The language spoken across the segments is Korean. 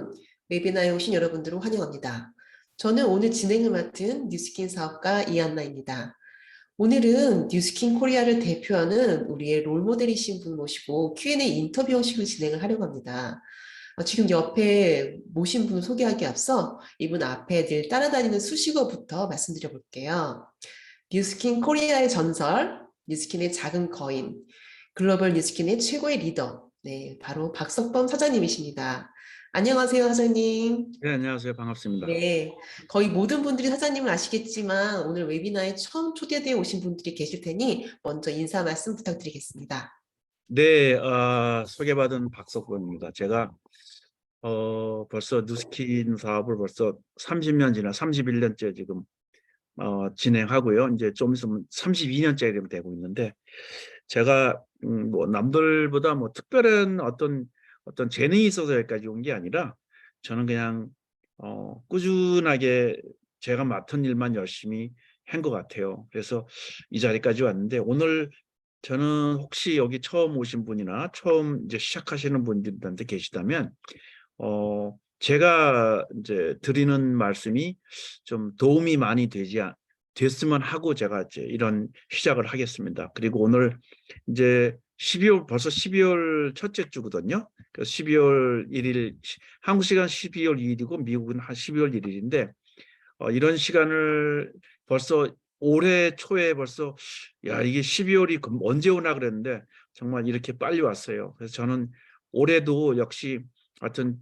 여러분, 웨비나에 오신 여러분들을 환영합니다. 저는 오늘 진행을 맡은 뉴스킨 사업가 이한나입니다. 오늘은 뉴스킨 코리아를 대표하는 우리의 롤모델이신 분 모시고 Q&A 인터뷰 형식으로 진행을 하려고 합니다. 지금 옆에 모신 분을 소개하기 앞서 이분 앞에 늘 따라다니는 수식어부터 말씀드려 볼게요. 뉴스킨 코리아의 전설, 뉴스킨의 작은 거인, 글로벌 뉴스킨의 최고의 리더, 네, 바로 박석범 사장님이십니다. 안녕하세요, 사장님. 네, 안녕하세요. 반갑습니다. 네, 거의 모든 분들이 사장님을 아시겠지만 오늘 웨비나에 처음 초대되어 오신 분들이 계실 테니 먼저 인사 말씀 부탁드리겠습니다. 네, 소개받은 박석범입니다. 제가 벌써 뉴스킨 사업을 벌써 30년 지나 31년째 지금 진행하고요. 이제 좀 있으면 32년째 되고 있는데, 제가 뭐 남들보다 뭐 특별한 어떤 재능이 있어서 여기까지 온 게 아니라, 저는 그냥 꾸준하게 제가 맡은 일만 열심히 한 것 같아요. 그래서 이 자리까지 왔는데, 오늘 저는 혹시 여기 처음 오신 분이나 처음 이제 시작하시는 분들한테 계시다면, 제가 이제 드리는 말씀이 좀 도움이 많이 됐으면 하고 제가 이제 이런 시작을 하겠습니다. 그리고 오늘 이제 벌써 12월 첫째 주거든요. 그래서 12월 1일, 한국 시간 12월 2일이고 미국은 한 12월 1일인데, 이런 시간을 벌써 올해 초에 벌써, 야, 이게 12월이 언제 오나 그랬는데 정말 이렇게 빨리 왔어요. 그래서 저는 올해도 역시 하여튼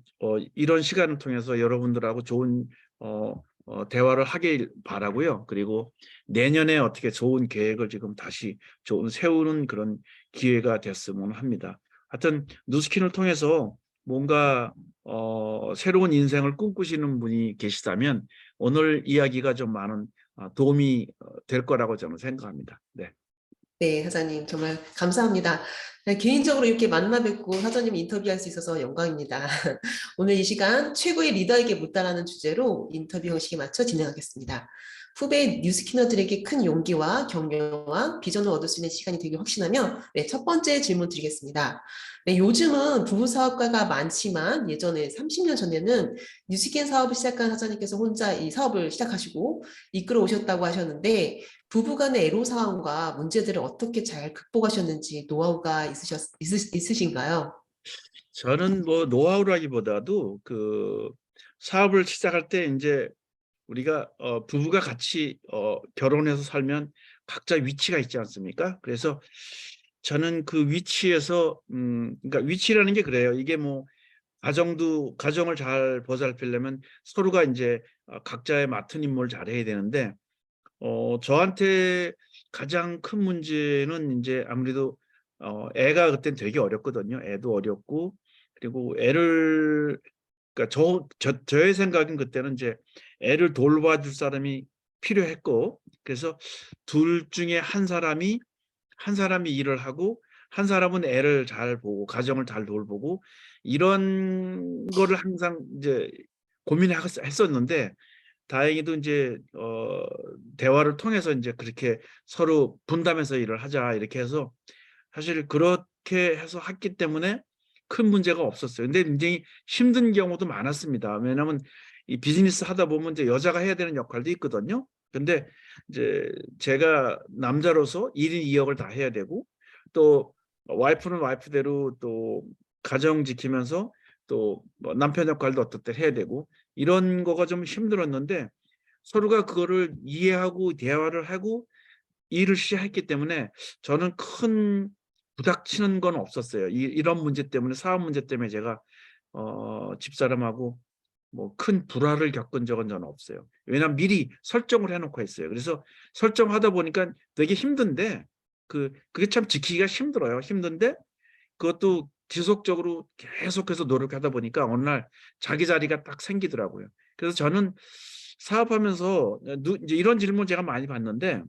이런 시간을 통해서 여러분들하고 좋은 대화를 하길 바라고요. 그리고 내년에 어떻게 좋은 계획을 지금 다시 세우는 그런 기회가 됐으면 합니다. 하여튼 뉴스킨을 통해서 뭔가 새로운 인생을 꿈꾸시는 분이 계시다면 오늘 이야기가 좀 많은 도움이 될 거라고 저는 생각합니다. 네. 네, 사장님 정말 감사합니다. 네, 개인적으로 이렇게 만나 뵙고 사장님 인터뷰할 수 있어서 영광입니다. 오늘 이 시간 최고의 리더에게 묻다라는 주제로 인터뷰 형식에 맞춰 진행하겠습니다. 후배 뉴스키너들에게 큰 용기와 격려와 비전을 얻을 수 있는 시간이 되길 확신하며 네, 첫 번째 질문 드리겠습니다. 네, 요즘은 부부 사업가가 많지만 예전에 30년 전에는 뉴스킨 사업을 시작한 사장님께서 혼자 이 사업을 시작하시고 이끌어 오셨다고 하셨는데 부부간의 애로사항과 문제들을 어떻게 잘 극복하셨는지 노하우가 있으신가요? 저는 뭐 노하우라기보다도 그 사업을 시작할 때 이제 우리가 부부가 같이 결혼해서 살면 각자 위치가 있지 않습니까? 그래서 저는 그 위치에서 그러니까 위치라는 게 그래요. 이게 뭐 가정을 잘 보살피려면 서로가 이제 각자의 맡은 임무를 잘 해야 되는데, 저한테 가장 큰 문제는 이제 아무래도 애가 그땐 되게 어렸거든요. 애도 어렸고, 그리고 그러니까 저의 생각은 그때는 이제 애를 돌봐줄 사람이 필요했고, 그래서 둘 중에 한 사람이 일을 하고 한 사람은 애를 잘 보고 가정을 잘 돌보고, 이런 거를 항상 이제 고민했었는데, 다행히도 이제 대화를 통해서 이제 그렇게 서로 분담해서 일을 하자 이렇게 해서 사실 그렇게 해서 했기 때문에 큰 문제가 없었어요. 근데 굉장히 힘든 경우도 많았습니다. 왜냐하면 이 비즈니스 하다 보면 이제 여자가 해야 되는 역할도 있거든요. 근데 이제 제가 남자로서 1인 2역을 다 해야 되고, 또 와이프는 와이프대로 또 가정 지키면서 또뭐 남편 역할도 어떨 때 해야 되고, 이런 거가 좀 힘들었는데 서로가 그거를 이해하고 대화를 하고 일을 시작했기 때문에 저는 큰 부닥치는 건 없었어요. 이런 문제 때문에, 사업 문제 때문에 제가 집사람하고 뭐 큰 불화를 겪은 적은 저는 없어요. 왜냐하면 미리 설정을 해놓고 했어요. 그래서 설정하다 보니까 되게 힘든데 그게 참 지키기가 힘들어요. 힘든데 그것도 지속적으로 계속해서 노력하다 보니까 어느 날 자기 자리가 딱 생기더라고요. 그래서 저는 사업하면서 이제 이런 질문 제가 많이 받는데,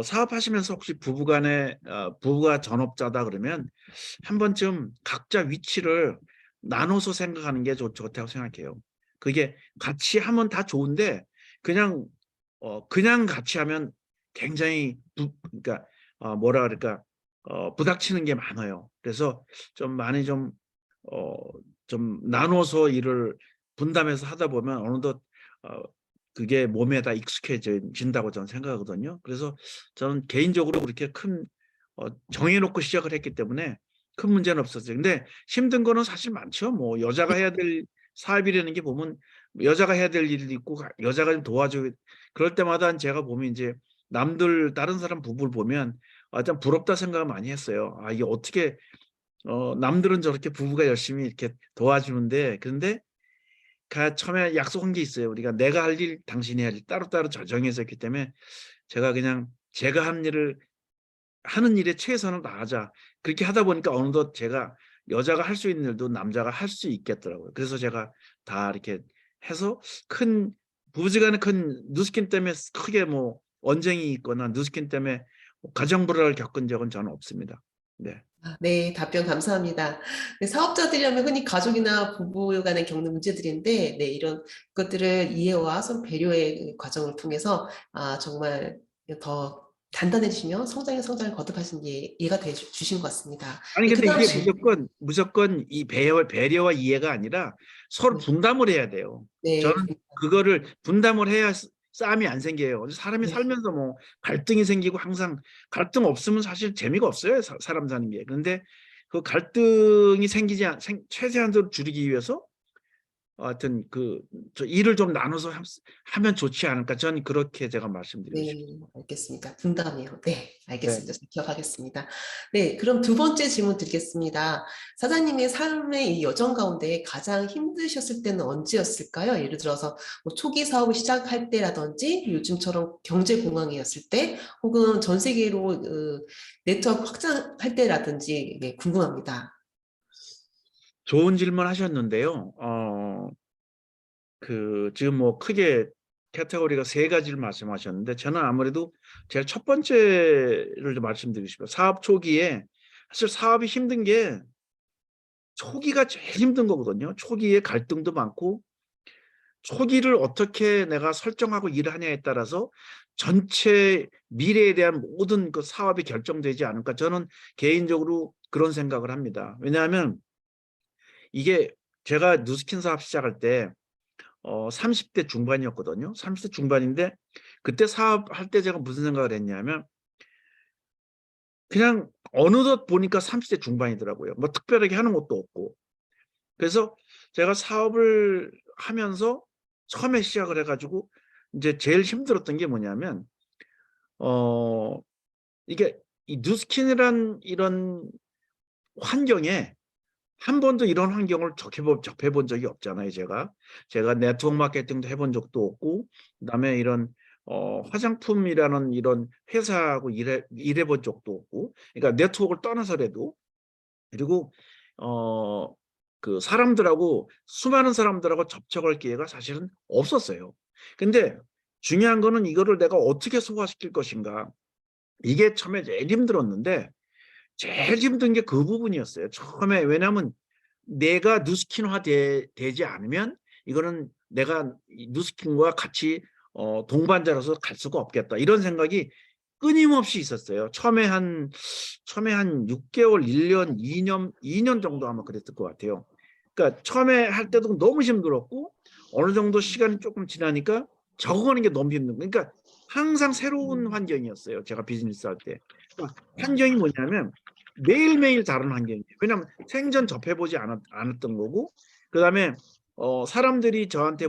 사업하시면서 혹시 부부가 전업자다 그러면 한 번쯤 각자 위치를 나눠서 생각하는 게 좋다고 생각해요. 그게 같이 하면 다 좋은데 그냥 같이 하면 굉장히 그러니까 뭐라 그럴까 부닥치는 게 많아요. 그래서 좀 많이 좀 좀 나눠서 일을 분담해서 하다 보면 어느덧 그게 몸에다 익숙해진다고 저는 생각하거든요. 그래서 저는 개인적으로 그렇게 큰 정해놓고 시작을 했기 때문에 큰 문제는 없었어요. 근데 힘든 거는 사실 많죠. 뭐 여자가 해야 될 사업이라는 게 보면 여자가 해야 될 일도 있고 여자가 좀 도와줘야 그럴 때마다 제가 보면 이제 남들 다른 사람 부부를 보면 좀 부럽다 생각을 많이 했어요. 아, 이게 어떻게 남들은 저렇게 부부가 열심히 이렇게 도와주는데 그런데 처음에 약속한 게 있어요. 우리가 내가 할 일, 당신이 할 일 따로따로 정해져 있기 때문에 제가 그냥 제가 하는 일에 최선을 다하자. 그렇게 하다 보니까 어느덧 제가 여자가 할 수 있는 일도 남자가 할 수 있겠더라고요. 그래서 제가 다 이렇게 해서 부부지간에 큰 누스킨 때문에 크게 뭐 언쟁이 있거나 누스킨 때문에 가정 불화를 겪은 적은 저는 없습니다. 네. 네, 답변 감사합니다. 네, 사업자들이라면 흔히 가족이나 부부 간에 겪는 문제들인데, 네, 이런 것들을 이해와 서로 배려의 과정을 통해서 정말 더 단단해지시며 성장을 거듭하신 게 이해가 주신 것 같습니다. 아니 네, 그 근데 다음 이게 무조건 이 배려와 이해가 아니라 서로 네, 분담을 해야 돼요. 저는 네, 그거를 분담을 해야 싸움이 안 생겨요. 사람이 네, 살면서 뭐 갈등이 생기고 항상 갈등 없으면 사실 재미가 없어요. 사람 사는 게. 그런데 그 갈등이 최대한으로 줄이기 위해서 하여튼 저 일을 좀 나눠서 하면 좋지 않을까. 저는 그렇게 제가 말씀드리고 싶습니다. 네, 알겠습니다. 분담이요. 네, 네. 알겠습니다. 기억하겠습니다. 네, 그럼 두 번째 질문 드리겠습니다. 사장님의 삶의 이 여정 가운데 가장 힘드셨을 때는 언제였을까요? 예를 들어서 뭐 초기 사업을 시작할 때라든지 요즘처럼 경제 공황이었을 때 혹은 전 세계로 네트워크 확장할 때라든지 네, 궁금합니다. 좋은 질문 하셨는데요. 지금 뭐 크게 카테고리가 세 가지를 말씀하셨는데 저는 아무래도 제가 첫 번째를 좀 말씀드리고 싶어요. 사업 초기에 사실 사업이 힘든 게 초기가 제일 힘든 거거든요. 초기에 갈등도 많고 초기를 어떻게 내가 설정하고 일하냐에 따라서 전체 미래에 대한 모든 그 사업이 결정되지 않을까. 저는 개인적으로 그런 생각을 합니다. 왜냐하면 이게 제가 누스킨 사업 시작할 때 30대 중반이었거든요. 30대 중반인데 그때 사업할 때 제가 무슨 생각을 했냐면 그냥 어느덧 보니까 30대 중반이더라고요. 뭐 특별하게 하는 것도 없고. 그래서 제가 사업을 하면서 처음에 시작을 해가지고 이제 제일 힘들었던 게 뭐냐면 이게 이 뉴스킨이란 이런 환경에 한 번도 이런 환경을 접해본 적이 없잖아요. 제가 네트워크 마케팅도 해본 적도 없고 그다음에 이런 화장품이라는 이런 회사하고 일해본 적도 없고 그러니까 네트워크를 떠나서라도 그리고 사람들하고 수많은 사람들하고 접촉할 기회가 사실은 없었어요. 근데 중요한 거는 이거를 내가 어떻게 소화시킬 것인가 이게 처음에 제일 힘들었는데 제일 힘든 게 그 부분이었어요. 처음에 왜냐하면 내가 누스킨화 되지 않으면 이거는 내가 누스킨과 같이 동반자로서 갈 수가 없겠다. 이런 생각이 끊임없이 있었어요. 처음에 한 6개월, 1년, 2년 정도 아마 그랬을 것 같아요. 그러니까 처음에 할 때도 너무 힘들었고 어느 정도 시간이 조금 지나니까 적응하는 게 너무 힘든 거예요. 그러니까 항상 새로운 환경이었어요. 제가 비즈니스 할 때. 그러니까 환경이 뭐냐면 매일매일 다른 환경이에요. 왜냐하면 생전 접해보지 않았던 거고 그다음에 사람들이 저한테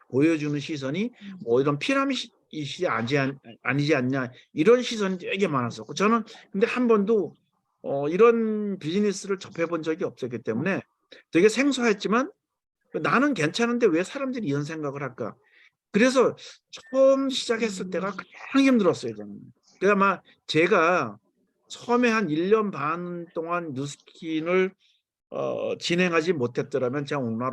보여주는 시선이 뭐 이런 피라미드이 아니지 않냐 이런 시선이 되게 많았었고 저는 근데 한 번도 이런 비즈니스를 접해본 적이 없었기 때문에 되게 생소했지만 나는 괜찮은데 왜 사람들이 이런 생각을 할까? 그래서 처음 시작했을 때가 그냥 힘들었어요. 저는. 그래서 아마 제가 처음에 한 1년 반 동안 뉴스킨을 진행하지 못했더라면 제가 오늘날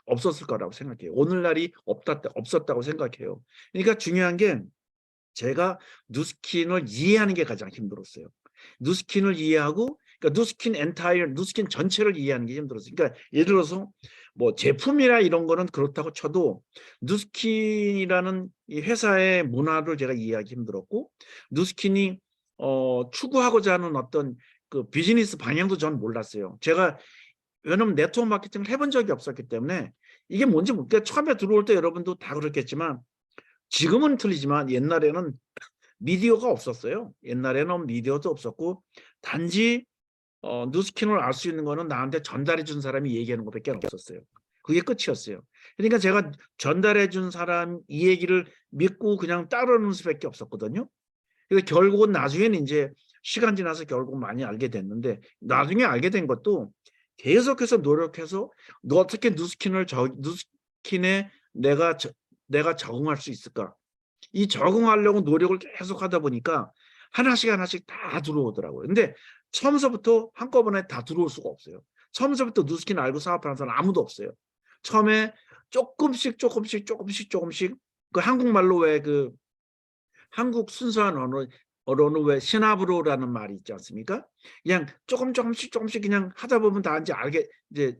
없었을 거라고 생각해요. 오늘날이 없었다고 생각해요. 그러니까 중요한 게 제가 누스킨을 이해하는 게 가장 힘들었어요. 누스킨을 이해하고 그러니까 누스킨 전체를 이해하는 게 힘들었어요. 그러니까 예를 들어서 뭐 제품이나 이런 거는 그렇다고 쳐도 누스킨이라는 이 회사의 문화를 제가 이해하기 힘들었고 누스킨이 추구하고자 하는 어떤 그 비즈니스 방향도 전 몰랐어요. 제가 왜냐면 네트워크 마케팅을 해본 적이 없었기 때문에 이게 뭔지 모르겠어요. 처음에 들어올 때 여러분도 다 그렇겠지만 지금은 틀리지만 옛날에는 미디어가 없었어요. 옛날에는 미디어도 없었고 단지 뉴스킨을 알 수 있는 거는 나한테 전달해 준 사람이 얘기하는 것밖에 없었어요. 그게 끝이었어요. 그러니까 제가 전달해 준 사람 이 얘기를 믿고 그냥 따르는 수밖에 없었거든요. 그래서 결국은 나중에는 이제 시간 지나서 결국 많이 알게 됐는데 나중에 알게 된 것도 계속해서 노력해서 너 어떻게 뉴스킨에 내가 적응할 수 있을까? 이 적응하려고 노력을 계속 하다 보니까 하나씩 하나씩 다 들어오더라고요. 근데 처음서부터 한꺼번에 다 들어올 수가 없어요. 처음서부터 뉴스킨 알고 사업하는 사람 아무도 없어요. 처음에 조금씩 그 한국말로 왜 그 한국 순수한 언어는 왜 시나브로라는 말이 있지 않습니까? 그냥 조금씩 그냥 하다 보면 다 이제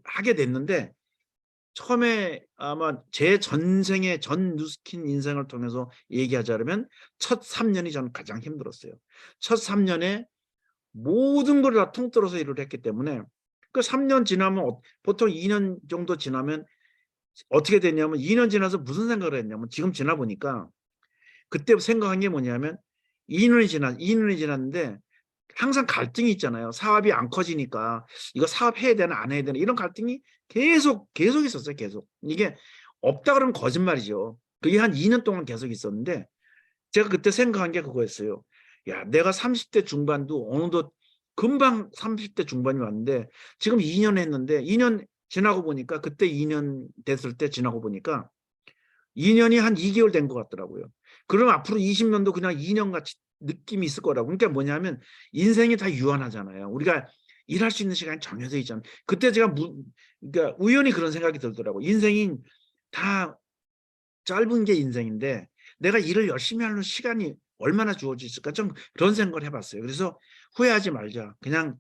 하게 됐는데 처음에 아마 제 전생의 전 뉴스킨 인생을 통해서 얘기하자면 첫 3년이 저는 가장 힘들었어요. 첫 3년에 모든 걸 다 통틀어서 일을 했기 때문에 그 3년 지나면 보통 2년 정도 지나면 어떻게 됐냐면 2년 지나서 무슨 생각을 했냐면 지금 지나 보니까 그때 생각한 게 뭐냐면 2년이 지났는데 항상 갈등이 있잖아요. 사업이 안 커지니까 이거 사업해야 되나 안 해야 되나 이런 갈등이 계속 있었어요. 계속. 이게 없다 그러면 거짓말이죠. 그게 한 2년 동안 계속 있었는데 제가 그때 생각한 게 그거였어요. 야, 내가 30대 중반도 어느덧 금방 30대 중반이 왔는데 지금 2년 했는데 2년 지나고 보니까 그때 2년 됐을 때 지나고 보니까 2년이 한 2개월 된 것 같더라고요. 그럼 앞으로 20년도 그냥 2년 같이 느낌이 있을 거라고. 그러니까 뭐냐면 인생이 다 유한하잖아요. 우리가 일할 수 있는 시간이 정해져 있잖아요. 그때 제가 그러니까 우연히 그런 생각이 들더라고요. 인생이 다 짧은 게 인생인데 내가 일을 열심히 하는 시간이 얼마나 주어져 있을까? 좀 그런 생각을 해봤어요. 그래서 후회하지 말자. 그냥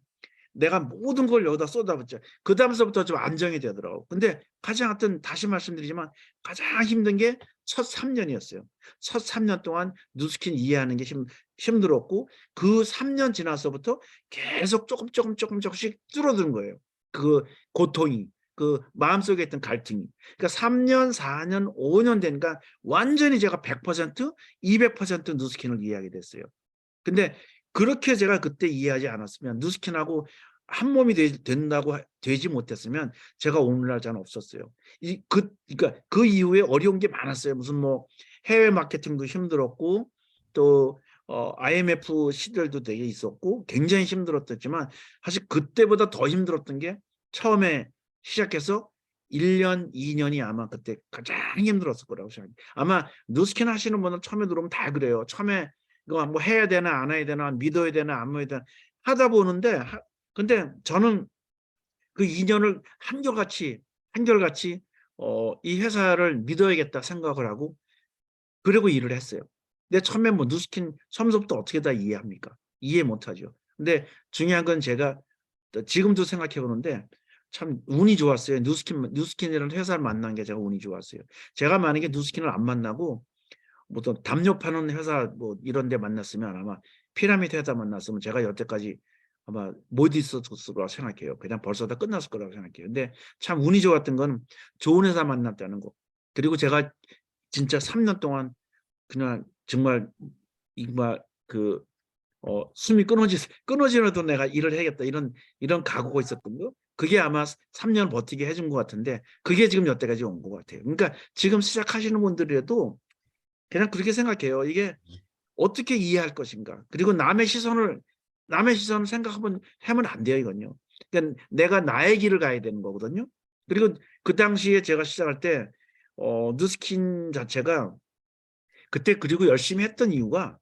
내가 모든 걸 여기다 쏟아붓자. 그 다음서부터 좀 안정이 되더라고. 근데 가장 하여튼 다시 말씀드리지만 가장 힘든 게 첫 3년이었어요. 첫 3년 동안 뉴스킨 이해하는 게 힘들었고 그 3년 지나서부터 계속 조금씩 줄어드는 거예요. 그 고통이. 그 마음속에 있던 갈등이. 그러니까 3년, 4년, 5년 되니까 완전히 제가 100%, 200% 뉴스킨을 이해하게 됐어요. 근데 그렇게 제가 그때 이해하지 않았으면 뉴스킨하고 한 몸이 된다고 되지 못했으면 제가 오늘날 저는 없었어요. 그러니까 그 이후에 어려운 게 많았어요. 무슨 뭐 해외 마케팅도 힘들었고 또 IMF 시절도 되게 있었고 굉장히 힘들었지만 사실 그때보다 더 힘들었던 게 처음에 시작해서 1년, 2년이 아마 그때 가장 힘들었을 거라고 생각해요. 아마 뉴스킨 하시는 분은 처음에 들어오면 다 그래요. 처음에 이거 뭐 해야 되나 안 해야 되나 믿어야 되나 안 믿어야 되나 하다 보는데 근데 저는 그 2년을 한결같이 이 회사를 믿어야겠다 생각을 하고 그리고 일을 했어요. 근데 처음에 뭐 뉴스킨 처음부터 어떻게 다 이해합니까? 이해 못하죠. 근데 중요한 건 제가 지금도 생각해 보는데 참 운이 좋았어요. 뉴스킨이라는 회사를 만난 게 제가 운이 좋았어요. 제가 만약에 뉴스킨을 안 만나고 뭐 또 담요 파는 회사 뭐 이런 데 만났으면 아마 피라미드 회사 만났으면 제가 여태까지 아마 못 있었을 거라고 생각해요. 그냥 벌써 다 끝났을 거라고 생각해요. 근데 참 운이 좋았던 건 좋은 회사 만났다는 거. 그리고 제가 진짜 3년 동안 그냥 정말 그 숨이 끊어지라도 내가 일을 해야겠다 이런 각오가 있었던 거. 그게 아마 3년 버티게 해준 것 같은데 그게 지금 여태까지 온 것 같아요. 그러니까 지금 시작하시는 분들이라도 그냥 그렇게 생각해요. 이게 어떻게 이해할 것인가. 그리고 남의 시선을 생각하면 하면 안 돼요, 이건요. 그러니까 내가 나의 길을 가야 되는 거거든요. 그리고 그 당시에 제가 시작할 때 뉴스킨 자체가 그때 그리고 열심히 했던 이유가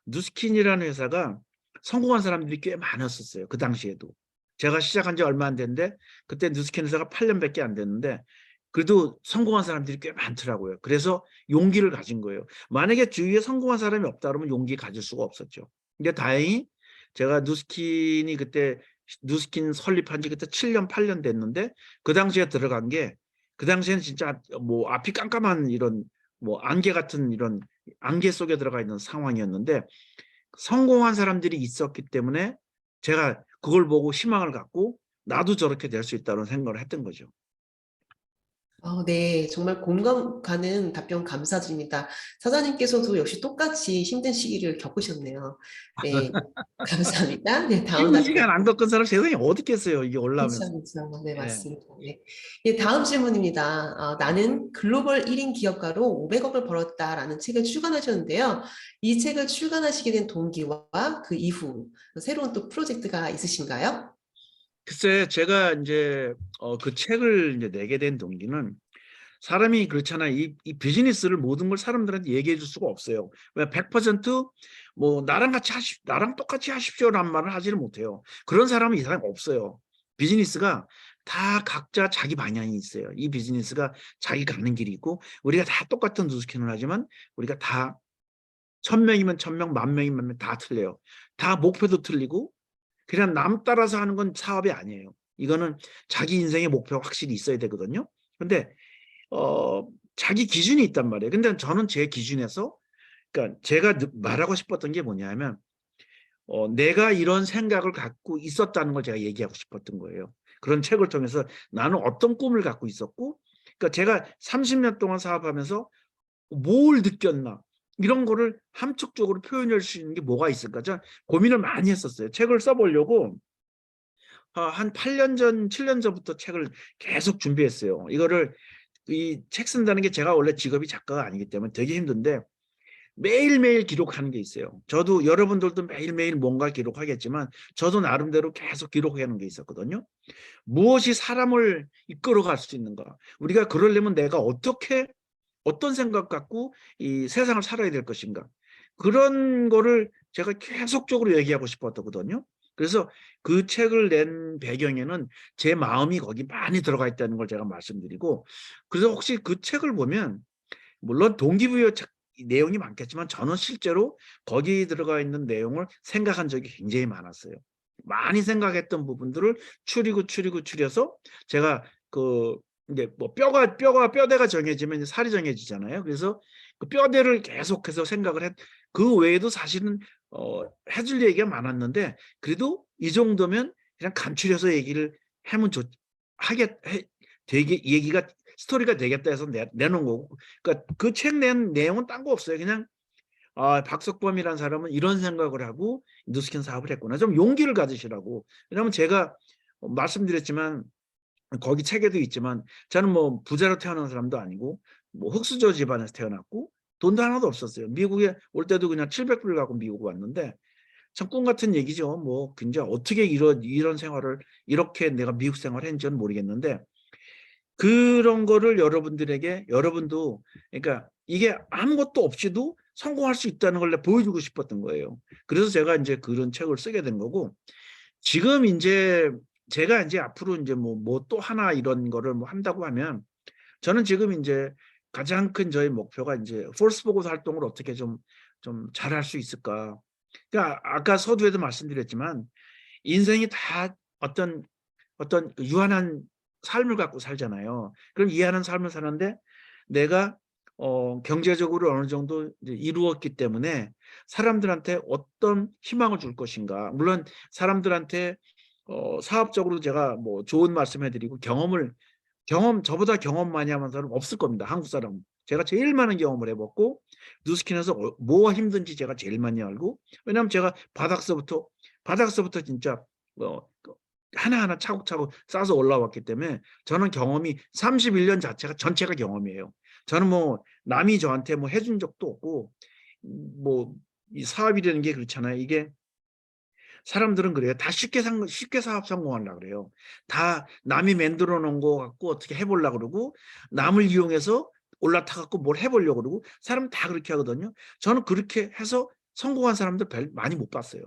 뉴스킨이라는 회사가 성공한 사람들이 꽤 많았었어요. 그 당시에도. 제가 시작한 지 얼마 안 됐는데 그때 뉴스킨 회사가 8년밖에 안 됐는데 그래도 성공한 사람들이 꽤 많더라고요. 그래서 용기를 가진 거예요. 만약에 주위에 성공한 사람이 없다 그러면 용기 가질 수가 없었죠. 근데 다행히 제가 뉴스킨 설립한 지 그때 7년, 8년 됐는데 그 당시에 들어간 게 그 당시에는 진짜 뭐 앞이 깜깜한 이런 뭐 안개 같은 이런 안개 속에 들어가 있는 상황이었는데 성공한 사람들이 있었기 때문에 제가 그걸 보고 희망을 갖고 나도 저렇게 될 수 있다는 생각을 했던 거죠. 네, 정말 공감 가는 답변 감사드립니다. 사장님께서도 역시 똑같이 힘든 시기를 겪으셨네요. 네, 감사합니다. 네, 다음 쉬운 시간 답변. 안 겪은 사람 세상에 어디 있겠어요. 이게 그렇죠, 올라오면서. 그렇죠. 네, 예. 맞습니다. 네. 예, 다음 질문입니다. 나는 글로벌 1인 기업가로 500억을 벌었다라는 책을 출간하셨는데요. 이 책을 출간하시게 된 동기와 그 이후 새로운 또 프로젝트가 있으신가요? 글쎄, 제가 이제 그 책을 이제 내게 된 동기는 사람이 그렇잖아요. 이 비즈니스를 모든 걸 사람들한테 얘기해 줄 수가 없어요. 왜 100%뭐 나랑 똑같이 하십시오라는 말을 하지를 못해요. 그런 사람은 이 세상에 없어요. 비즈니스가 다 각자 자기 방향이 있어요. 이 비즈니스가 자기 가는 길이 있고 우리가 다 똑같은 뉴스킨을 하지만 우리가 다 1000명이면 1000명, 10,000명이면 10,000명 다 틀려요. 다 목표도 틀리고 그냥 남 따라서 하는 건 사업이 아니에요. 이거는 자기 인생의 목표가 확실히 있어야 되거든요. 근데 자기 기준이 있단 말이에요. 근데 저는 제 기준에서 그러니까 제가 말하고 싶었던 게 뭐냐면 내가 이런 생각을 갖고 있었다는 걸 제가 얘기하고 싶었던 거예요. 그런 책을 통해서 나는 어떤 꿈을 갖고 있었고 그러니까 제가 30년 동안 사업하면서 뭘 느꼈나 이런 거를 함축적으로 표현할 수 있는 게 뭐가 있을까 저는 고민을 많이 했었어요. 책을 써보려고 한 8년 전, 7년 전부터 책을 계속 준비했어요. 이거를 이 책 쓴다는 게 제가 원래 직업이 작가가 아니기 때문에 되게 힘든데 매일매일 기록하는 게 있어요. 저도 여러분들도 매일매일 뭔가 기록하겠지만 저도 나름대로 계속 기록하는 게 있었거든요. 무엇이 사람을 이끌어갈 수 있는가? 우리가 그러려면 내가 어떤 생각 갖고 이 세상을 살아야 될 것인가? 그런 거를 제가 계속적으로 얘기하고 싶었거든요. 그래서 그 책을 낸 배경에는 제 마음이 거기 많이 들어가 있다는 걸 제가 말씀드리고 그래서 혹시 그 책을 보면 물론 동기부여 내용이 많겠지만 저는 실제로 거기 들어가 있는 내용을 생각한 적이 굉장히 많았어요. 많이 생각했던 부분들을 추려서 제가 그 이제 뭐 뼈대가 정해지면 이제 살이 정해지잖아요. 그래서 그 뼈대를 계속해서 생각을 그 외에도 사실은 해줄 얘기가 많았는데 그래도 이 정도면 그냥 간추려서 얘기를 하면 되게 얘기가 스토리가 되겠다 해서 내놓은 거고 그러니까 그 책 낸 내용은 딴 거 없어요. 그냥 박석범이라는 사람은 이런 생각을 하고 뉴스킨 사업을 했구나. 좀 용기를 가지시라고. 왜냐하면 제가 말씀드렸지만 거기 책에도 있지만 저는 뭐 부자로 태어난 사람도 아니고 뭐 흑수저 집안에서 태어났고 돈도 하나도 없었어요. 미국에 올 때도 그냥 700불 갖고 미국 왔는데 참 꿈 같은 얘기죠. 뭐 굉장히 어떻게 이런 생활을 이렇게 내가 미국 생활을 했는지는 모르겠는데 그런 거를 여러분도 그러니까 이게 아무것도 없이도 성공할 수 있다는 걸 보여주고 싶었던 거예요. 그래서 제가 이제 그런 책을 쓰게 된 거고 지금 이제 제가 이제 앞으로 이제 뭐 또 하나 이런 거를 뭐 한다고 하면 저는 지금 이제 가장 큰 저희 목표가 이제 폴스 보고서 활동을 어떻게 좀 잘할 수 있을까. 그러니까 아까 서두에도 말씀드렸지만 인생이 다 어떤 그 유한한 삶을 갖고 살잖아요. 그럼 이해하는 삶을 사는데 내가 경제적으로 어느 정도 이제 이루었기 때문에 사람들한테 어떤 희망을 줄 것인가. 물론 사람들한테 사업적으로 제가 뭐 좋은 말씀 해드리고 저보다 경험 많이 하는 사람은 없을 겁니다. 한국 사람은. 제가 제일 많은 경험을 해봤고 뉴스킨에서 뭐가 힘든지 제가 제일 많이 알고 왜냐하면 제가 바닥서부터 진짜 그 하나하나 차곡차곡 쌓아서 올라왔기 때문에 저는 경험이 31년 자체가 전체가 경험이에요. 저는 뭐 남이 저한테 뭐 해준 적도 없고 뭐 이 사업이라는 게 그렇잖아요. 이게 사람들은 그래요. 다 쉽게 사업 성공하려고 그래요. 다 남이 만들어 놓은 거 갖고 어떻게 해보려고 그러고 남을 이용해서 올라타 갖고 뭘 해보려고 그러고 사람 다 그렇게 하거든요. 저는 그렇게 해서 성공한 사람들 많이 못 봤어요.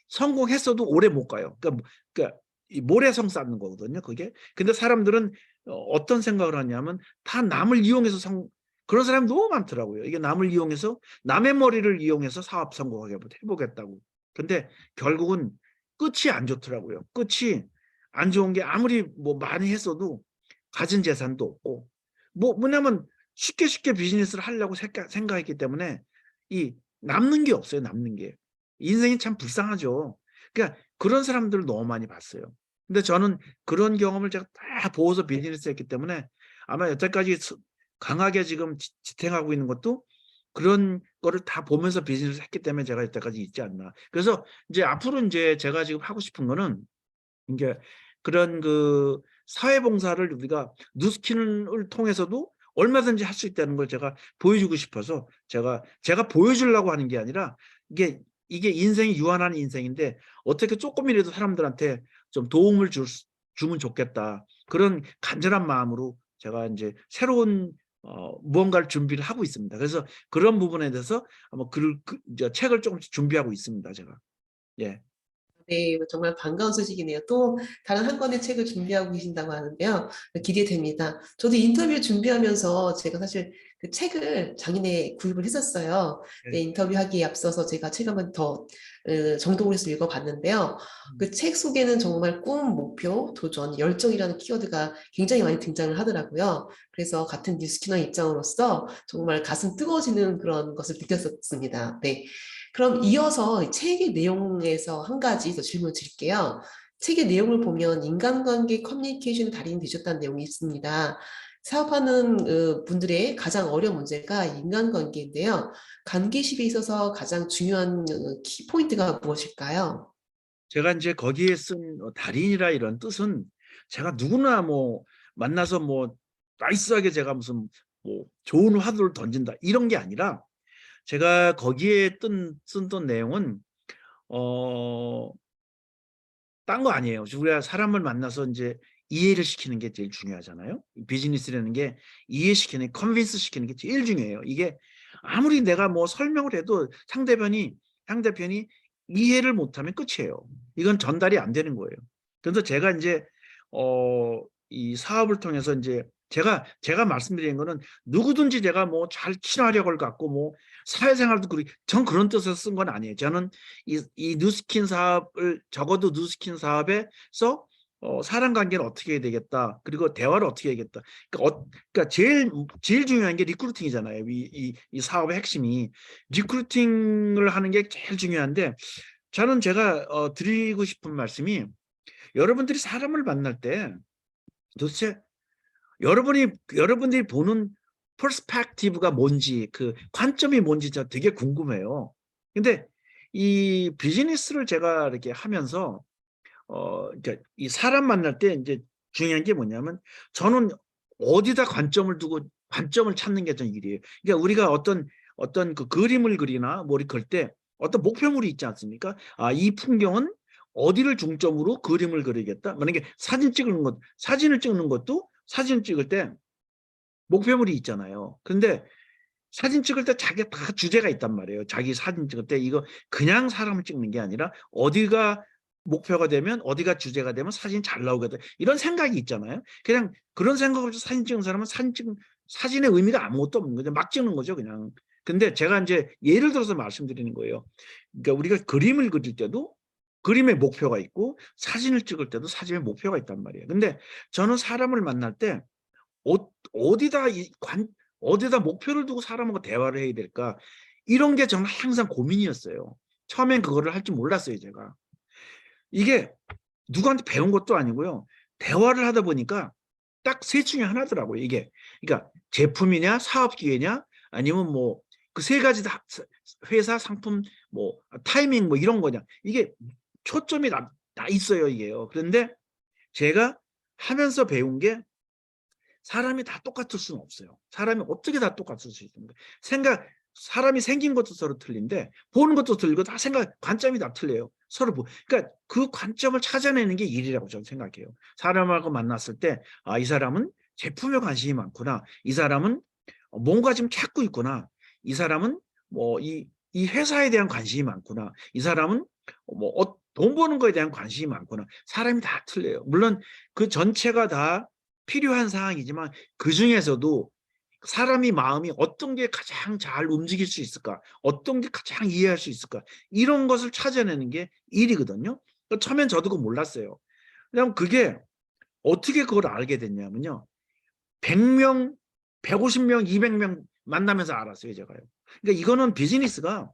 성공했어도 오래 못 가요. 그러니까 이 모래성 쌓는 거거든요. 그게. 근데 사람들은 어떤 생각을 하냐면 다 남을 이용해서 그런 사람이 너무 많더라고요. 이게 남을 이용해서 남의 머리를 이용해서 사업 성공하게 해보겠다고. 근데 결국은 끝이 안 좋더라고요. 끝이 안 좋은 게 아무리 뭐 많이 했어도 가진 재산도 없고 뭐냐면 쉽게 비즈니스를 하려고 생각했기 때문에 이 남는 게 없어요. 남는 게. 인생이 참 불쌍하죠. 그러니까 그런 사람들을 너무 많이 봤어요. 근데 저는 그런 경험을 제가 다 보고서 비즈니스 했기 때문에 아마 여태까지 강하게 지금 지탱하고 있는 것도 그런 거를 다 보면서 비즈니스 했기 때문에 제가 여태까지 있지 않나. 그래서 이제 앞으로 이제 제가 지금 하고 싶은 거는 이게 그런 그 사회봉사를 우리가 뉴스킨을 통해서도 얼마든지 할 수 있다는 걸 제가 보여주고 싶어서 제가 보여주려고 하는 게 아니라 이게 인생이 유한한 인생인데 어떻게 조금이라도 사람들한테 좀 도움을 주면 좋겠다. 그런 간절한 마음으로 제가 이제 새로운 무언가를 준비를 하고 있습니다. 그래서 그런 부분에 대해서 아마 이제 책을 조금씩 준비하고 있습니다. 제가. 예. 네, 정말 반가운 소식이네요. 또 다른 한 권의 책을 준비하고 계신다고 하는데요. 기대됩니다. 저도 인터뷰 준비하면서 제가 사실 그 책을 작년에 구입을 했었어요. 네, 예. 인터뷰하기에 앞서서 제가 책 한번 더 정독을 해서 읽어봤는데요. 그 책 속에는 정말 꿈, 목표, 도전, 열정이라는 키워드가 굉장히 많이 등장을 하더라고요. 그래서 같은 뉴스키너 입장으로서 정말 가슴 뜨거워지는 그런 것을 느꼈었습니다. 네. 그럼 이어서 이 책의 내용에서 한 가지 더 질문을 드릴게요. 책의 내용을 보면 인간관계 커뮤니케이션 달인이 되셨다는 내용이 있습니다. 사업하는 분들의 가장 어려운 문제가 인간관계인데요. 관계십에 있어서 가장 중요한 키포인트가 무엇일까요? 제가 이제 거기에 쓴 달인이라 이런 뜻은 제가 누구나 뭐 만나서 뭐 나이스하게 제가 무슨 뭐 좋은 화두를 던진다 이런 게 아니라 제가 거기에 쓴 내용은 딴 거 아니에요. 우리가 사람을 만나서 이제 이해를 시키는 게 제일 중요하잖아요. 비즈니스라는 게 이해시키는, 컨빈스 시키는 게 제일 중요해요. 이게 아무리 내가 뭐 설명을 해도 상대편이 이해를 못하면 끝이에요. 이건 전달이 안 되는 거예요. 그래서 제가 이제 이 사업을 통해서 이제 제가 말씀드린 거는 누구든지 제가 뭐 잘 친화력을 갖고 뭐 사회생활도 전 그런 뜻에서 쓴 건 아니에요. 저는 이 뉴스킨 사업을 적어도 뉴스킨 사업에서 사람 관계는 어떻게 해야 되겠다. 그리고 대화를 어떻게 해야겠다. 그러니까 제일 중요한 게 리크루팅이잖아요. 이 사업의 핵심이 리크루팅을 하는 게 제일 중요한데 제가 드리고 싶은 말씀이 여러분들이 사람을 만날 때 도대체 여러분들이 보는 퍼스펙티브가 뭔지 그 관점이 뭔지 저 되게 궁금해요. 근데 이 비즈니스를 제가 이렇게 하면서 그러니까 이 사람 만날 때 이제 중요한 게 뭐냐면 저는 어디다 관점을 두고 관점을 찾는 게 전 일이에요. 그러니까 우리가 어떤 그 그림을 그리나 뭐 이렇게 할 때 어떤 목표물이 있지 않습니까? 아, 이 풍경은 어디를 중점으로 그림을 그리겠다. 만약에 사진을 찍는 것도 사진 찍을 때 목표물이 있잖아요. 근데 사진 찍을 때 자기가 다 주제가 있단 말이에요. 자기 사진 찍을 때 이거 그냥 사람을 찍는 게 아니라 어디가 목표가 되면 어디가 주제가 되면 사진이 잘 나오겠다. 이런 생각이 있잖아요. 그냥 그런 생각으로 사진 찍은 사람은 사진의 의미가 아무것도 없는 거죠. 막 찍는 거죠, 그냥. 근데 제가 이제 예를 들어서 말씀드리는 거예요. 그러니까 우리가 그림을 그릴 때도 그림의 목표가 있고 사진을 찍을 때도 사진의 목표가 있단 말이에요. 근데 저는 사람을 만날 때 어디다 어디다 목표를 두고 사람하고 대화를 해야 될까? 이런 게 저는 항상 고민이었어요. 처음엔 그거를 할 줄 몰랐어요, 제가. 이게 누구한테 배운 것도 아니고요. 대화를 하다 보니까 딱 셋 중에 하나더라고요, 이게. 그러니까 제품이냐, 사업 기회냐, 아니면 뭐 그 세 가지 다 회사 상품 뭐 타이밍 뭐 이런 거냐. 이게 초점이 나 있어요, 이게요. 그런데 제가 하면서 배운 게 사람이 다 똑같을 수는 없어요. 사람이 어떻게 다 똑같을 수 있습니까? 사람이 생긴 것도 서로 틀린데 보는 것도 틀리고 다 관점이 다 틀려요. 그러니까 그 관점을 찾아내는 게 일이라고 저는 생각해요. 사람하고 만났을 때 이 사람은 제품에 관심이 많구나. 이 사람은 뭔가 좀 찾고 있구나. 이 사람은 뭐 이 회사에 대한 관심이 많구나. 이 사람은 뭐 돈 버는 거에 대한 관심이 많구나. 사람이 다 틀려요. 물론 그 전체가 다 필요한 상황이지만 그중에서도 사람이 마음이 어떤 게 가장 잘 움직일 수 있을까? 어떤 게 가장 이해할 수 있을까? 이런 것을 찾아내는 게 일이거든요. 그러니까 처음엔 저도 그거 몰랐어요. 그냥 그게 어떻게 그걸 알게 됐냐면요. 100명, 150명, 200명 만나면서 알았어요, 제가요. 그러니까 이거는 비즈니스가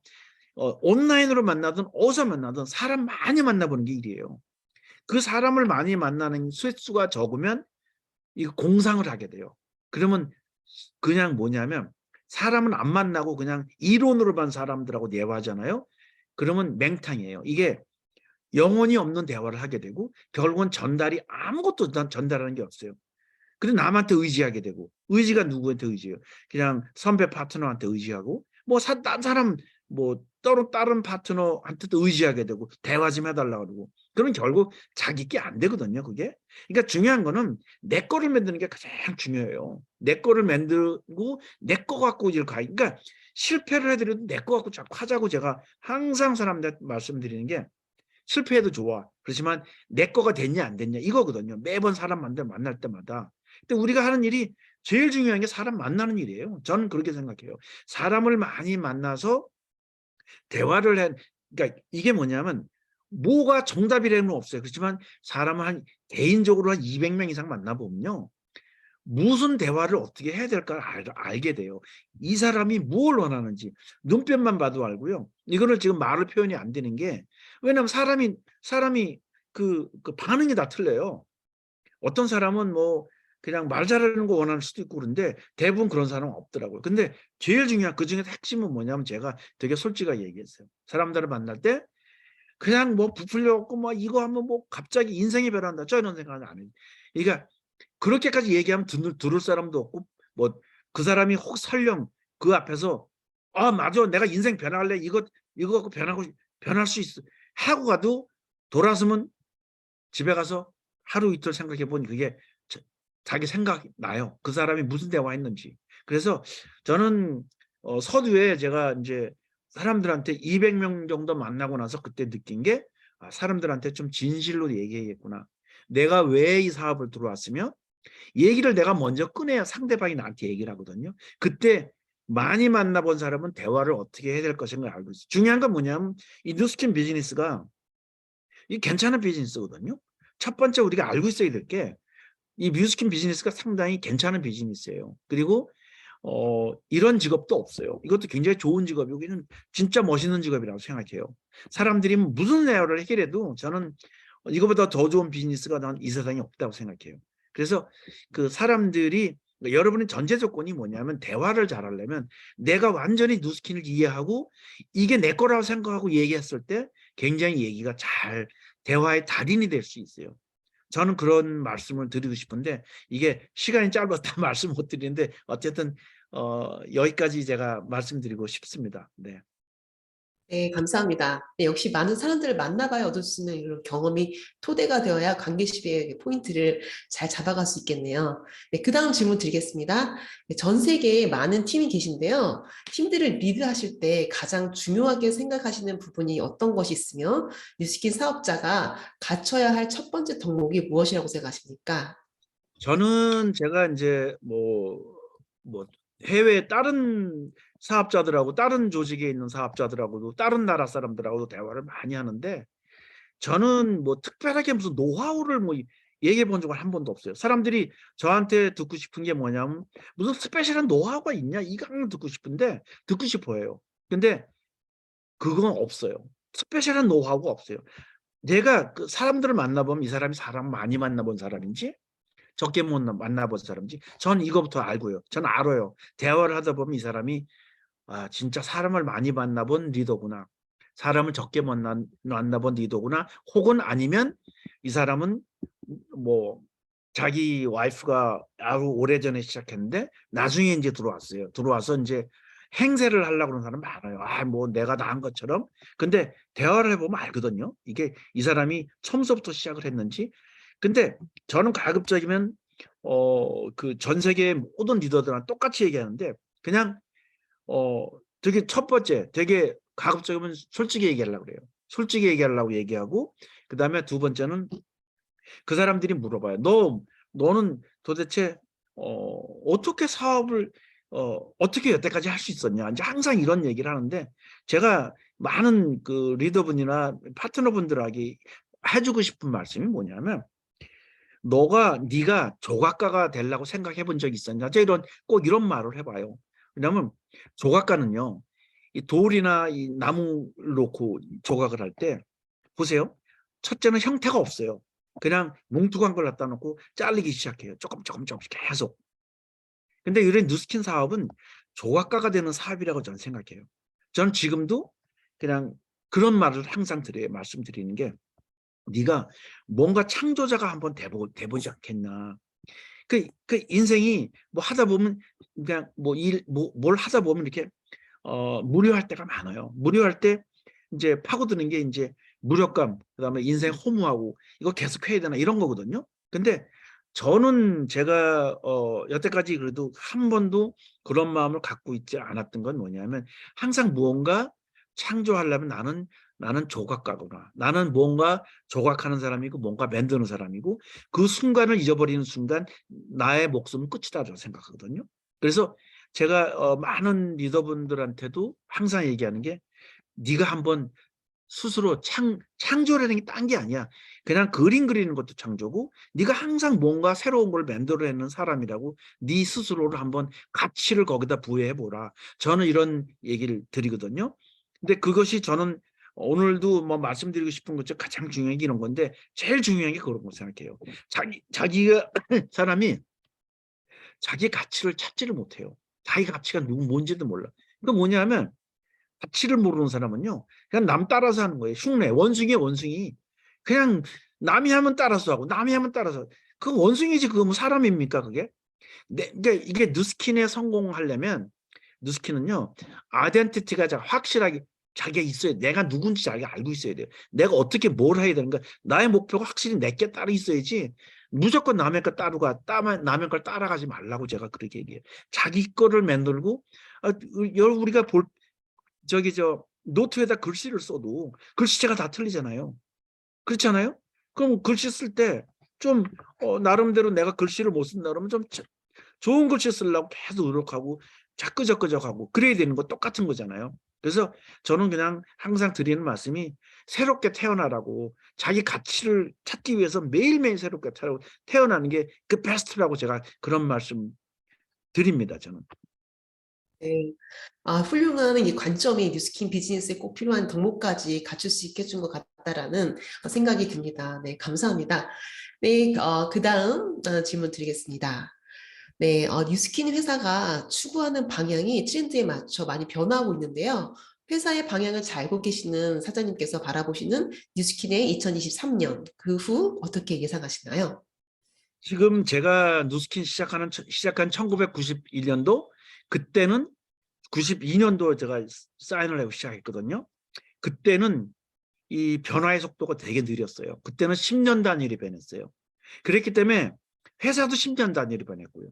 온라인으로 만나든 어디서 만나든 사람 많이 만나보는 게 일이에요. 그 사람을 많이 만나는 횟수가 적으면 이거 공상을 하게 돼요. 그러면 그냥 뭐냐면 사람은 안 만나고 그냥 이론으로만 사람들하고 대화하잖아요. 그러면 맹탕이에요. 이게 영혼이 없는 대화를 하게 되고 결국은 전달이 아무것도 전달하는 게 없어요. 근데 남한테 의지하게 되고 의지가 누구한테 의지해요? 그냥 선배 파트너한테 의지하고 뭐 딴 사람 뭐 다른 파트너한테도 의지하게 되고 대화 좀 해달라고 그러고 그러면 결국 자기 게 안 되거든요. 그게. 그러니까 중요한 거는 내 거를 만드는 게 가장 중요해요. 내 거를 만들고 내 거 갖고 이제 그러니까 실패를 해더라도 내 거 갖고 자꾸 하자고 제가 항상 사람들한테 말씀드리는 게 실패해도 좋아. 그렇지만 내 거가 됐냐 안 됐냐 이거거든요. 매번 사람 만날 때마다. 근데 우리가 하는 일이 제일 중요한 게 사람 만나는 일이에요. 저는 그렇게 생각해요. 사람을 많이 만나서 대화를 그러니까 이게 뭐냐면 뭐가 정답이라는 건 없어요. 그렇지만 사람을 개인적으로 한 200명 이상 만나보면요. 무슨 대화를 어떻게 해야 될까 알게 돼요. 이 사람이 뭘 원하는지 눈빛만 봐도 알고요. 이거를 지금 말로 표현이 안 되는 게 왜냐하면 사람이 그 반응이 다 틀려요. 어떤 사람은 뭐 그냥 말 잘하는 거 원하는 수도 있고 그런데 대부분 그런 사람은 없더라고요. 근데 제일 중요한 그중에 핵심은 뭐냐면 제가 되게 솔직하게 얘기했어요. 사람들을 만날 때 그냥 뭐 부풀려갖고 뭐 이거 하면 뭐 갑자기 인생이 변한다. 저런 생각은 안 해요. 그러니까 그렇게까지 얘기하면 들을 사람도 없고 뭐 그 사람이 혹 설령 그 앞에서 아 맞아 내가 인생 변할래 이거 갖고 변할 수 있어 하고 가도 돌아서면 집에 가서 하루 이틀 생각해 보니 그게 자기 생각이 나요. 그 사람이 무슨 대화했는지. 그래서 저는 서두에 제가 이제 사람들한테 200명 정도 만나고 나서 그때 느낀 게 사람들한테 좀 진실로 얘기해야겠구나. 내가 왜 이 사업을 들어왔으며 얘기를 내가 먼저 꺼내야 상대방이 나한테 얘기를 하거든요. 그때 많이 만나본 사람은 대화를 어떻게 해야 될 것인가 알고 있어요. 중요한 건 뭐냐면 이 뉴스킨 비즈니스가 이 괜찮은 비즈니스거든요. 첫 번째 우리가 알고 있어야 될 게 이 뉴스킨 비즈니스가 상당히 괜찮은 비즈니스예요. 그리고 이런 직업도 없어요. 이것도 굉장히 좋은 직업이고 진짜 멋있는 직업이라고 생각해요. 사람들이 무슨 내용을 해결해도 저는 이거보다 더 좋은 비즈니스가 난 이 세상에 없다고 생각해요. 그래서 그 사람들이 여러분의 전제 조건이 뭐냐면 대화를 잘하려면 내가 완전히 뉴스킨을 이해하고 이게 내 거라고 생각하고 얘기했을 때 굉장히 얘기가 잘 대화의 달인이 될 수 있어요. 저는 그런 말씀을 드리고 싶은데 이게 시간이 짧아서 다 말씀 못 드리는데 어쨌든 여기까지 제가 말씀드리고 싶습니다. 네. 네, 감사합니다. 네, 역시 많은 사람들을 만나봐야 얻을 수 있는 이런 경험이 토대가 되어야 관계시비의 포인트를 잘 잡아갈 수 있겠네요. 네, 그 다음 질문 드리겠습니다. 네, 전 세계에 많은 팀이 계신데요. 팀들을 리드하실 때 가장 중요하게 생각하시는 부분이 어떤 것이 있으며 뉴스킨 사업자가 갖춰야 할 첫 번째 덕목이 무엇이라고 생각하십니까? 저는 제가 이제 뭐 해외 다른 사업자들하고 다른 조직에 있는 사업자들하고도 다른 나라 사람들하고도 대화를 많이 하는데 저는 뭐 특별하게 무슨 노하우를 뭐 얘기해 본 적은 한 번도 없어요. 사람들이 저한테 듣고 싶은 게 뭐냐면 무슨 스페셜한 노하우가 있냐 이 강을 듣고 싶은데 듣고 싶어해요. 근데 그건 없어요. 스페셜한 노하우가 없어요. 내가 그 사람들을 만나보면 이 사람이 사람 많이 만나본 사람인지 적게 못 만나본 사람인지 전 이거부터 알고요. 전 알아요. 대화를 하다 보면 이 사람이 진짜 사람을 많이 만나본 리더구나. 사람을 적게 만나본 리더구나. 혹은 아니면 이 사람은 뭐 자기 와이프가 아주 오래전에 시작했는데 나중에 이제 들어왔어요. 들어와서 이제 행세를 하려고 그러는 사람 많아요. 뭐 내가 나은 것처럼. 근데 대화를 해보면 알거든요. 이게 이 사람이 처음서부터 시작을 했는지. 근데 저는 가급적이면 그 전 세계 모든 리더들한테 똑같이 얘기하는데 그냥 되게 첫 번째 되게 가급적이면 솔직히 얘기하려고 그래요. 솔직히 얘기하려고 얘기하고 그다음에 두 번째는 그 사람들이 물어봐요. 너는 도대체 어떻게 사업을 어떻게 여태까지 할 수 있었냐. 이제 항상 이런 얘기를 하는데 제가 많은 그 리더분이나 파트너분들에게 해주고 싶은 말씀이 뭐냐면 네가 조각가가 되려고 생각해 본 적 있었냐? 꼭 이런 말을 해봐요. 왜냐면 조각가는요. 이 돌이나 이 나무를 놓고 조각을 할 때 보세요. 첫째는 형태가 없어요. 그냥 뭉툭한 걸 갖다 놓고 잘리기 시작해요. 조금씩 계속. 근데 이런 뉴스킨 사업은 조각가가 되는 사업이라고 저는 생각해요. 저는 지금도 그냥 그런 말을 항상 말씀드리는 게, 네가 뭔가 창조자가 한번 돼보지 않겠나. 그 인생이 뭐 하다 보면 그냥 뭘 하다 보면 이렇게 무료할 때가 많아요. 무료할 때 이제 파고드는 게 이제 무력감, 그다음에 인생 허무하고 이거 계속 해야 되나 이런 거거든요. 근데 저는 제가 여태까지 그래도 한 번도 그런 마음을 갖고 있지 않았던 건 뭐냐면, 항상 무언가 창조하려면 나는 조각가구나. 나는 뭔가 조각하는 사람이고 뭔가 만드는 사람이고, 그 순간을 잊어버리는 순간 나의 목숨은 끝이다 저는 생각하거든요. 그래서 제가 많은 리더분들한테도 항상 얘기하는 게, 네가 한번 스스로 창조라는 게 딴 게 아니야. 그냥 그림 그리는 것도 창조고, 네가 항상 뭔가 새로운 걸 만들어내는 사람이라고 네 스스로를 한번 가치를 거기다 부여해 보라. 저는 이런 얘기를 드리거든요. 근데 그것이 저는 오늘도 뭐 말씀드리고 싶은 것 중 가장 중요한 게 이런 건데, 제일 중요한 게 그런 거 생각해요. 자기가 사람이 자기 가치를 찾지를 못해요. 자기 가치가 뭔지도 몰라. 그 뭐냐면, 가치를 모르는 사람은요, 그냥 남 따라서 하는 거예요. 흉내, 원숭이. 그냥 남이 하면 따라서 하고, 남이 하면 따라서. 그 원숭이지, 그거 뭐 사람입니까, 그게? 그러니까 이게 누스킨에 성공하려면, 누스킨은요, 아이덴티티가 확실하게 자기가 있어야 돼. 내가 누군지 자기가 알고 있어야 돼요. 내가 어떻게 뭘 해야 되는가. 나의 목표가 확실히 내게 따로 있어야지, 무조건 남의 걸 남의 걸 따라가지 말라고 제가 그렇게 얘기해요. 자기 거를 만들고, 우리가 노트에다 글씨를 써도 글씨체가 다 틀리잖아요. 그렇잖아요? 그럼 글씨 쓸 때 좀 나름대로 내가 글씨를 못 쓴다 그러면 좀 좋은 글씨 쓰려고 계속 노력하고 자꾸자꾸하고 그래야 되는 거 똑같은 거잖아요. 그래서 저는 그냥 항상 드리는 말씀이, 새롭게 태어나라고, 자기 가치를 찾기 위해서 매일매일 새롭게 태어나는 게 그 베스트라고 제가 그런 말씀 드립니다, 저는. 네. 훌륭한 이 관점이 뉴스킨 비즈니스에 꼭 필요한 덕목까지 갖출 수 있게 해준 것 같다라는 생각이 듭니다. 네, 감사합니다. 네, 그 다음 질문 드리겠습니다. 네, 뉴스킨 회사가 추구하는 방향이 트렌드에 맞춰 많이 변화하고 있는데요. 회사의 방향을 잘 알고 계시는 사장님께서 바라보시는 뉴스킨의 2023년, 그 후 어떻게 예상하시나요? 지금 제가 누스킨 시작한 1991년도, 그때는 92년도 제가 사인을 하고 시작했거든요. 그때는 이 변화의 속도가 되게 느렸어요. 그때는 10년 단위로 변했어요. 그랬기 때문에 회사도 10년 단위로 변했고요.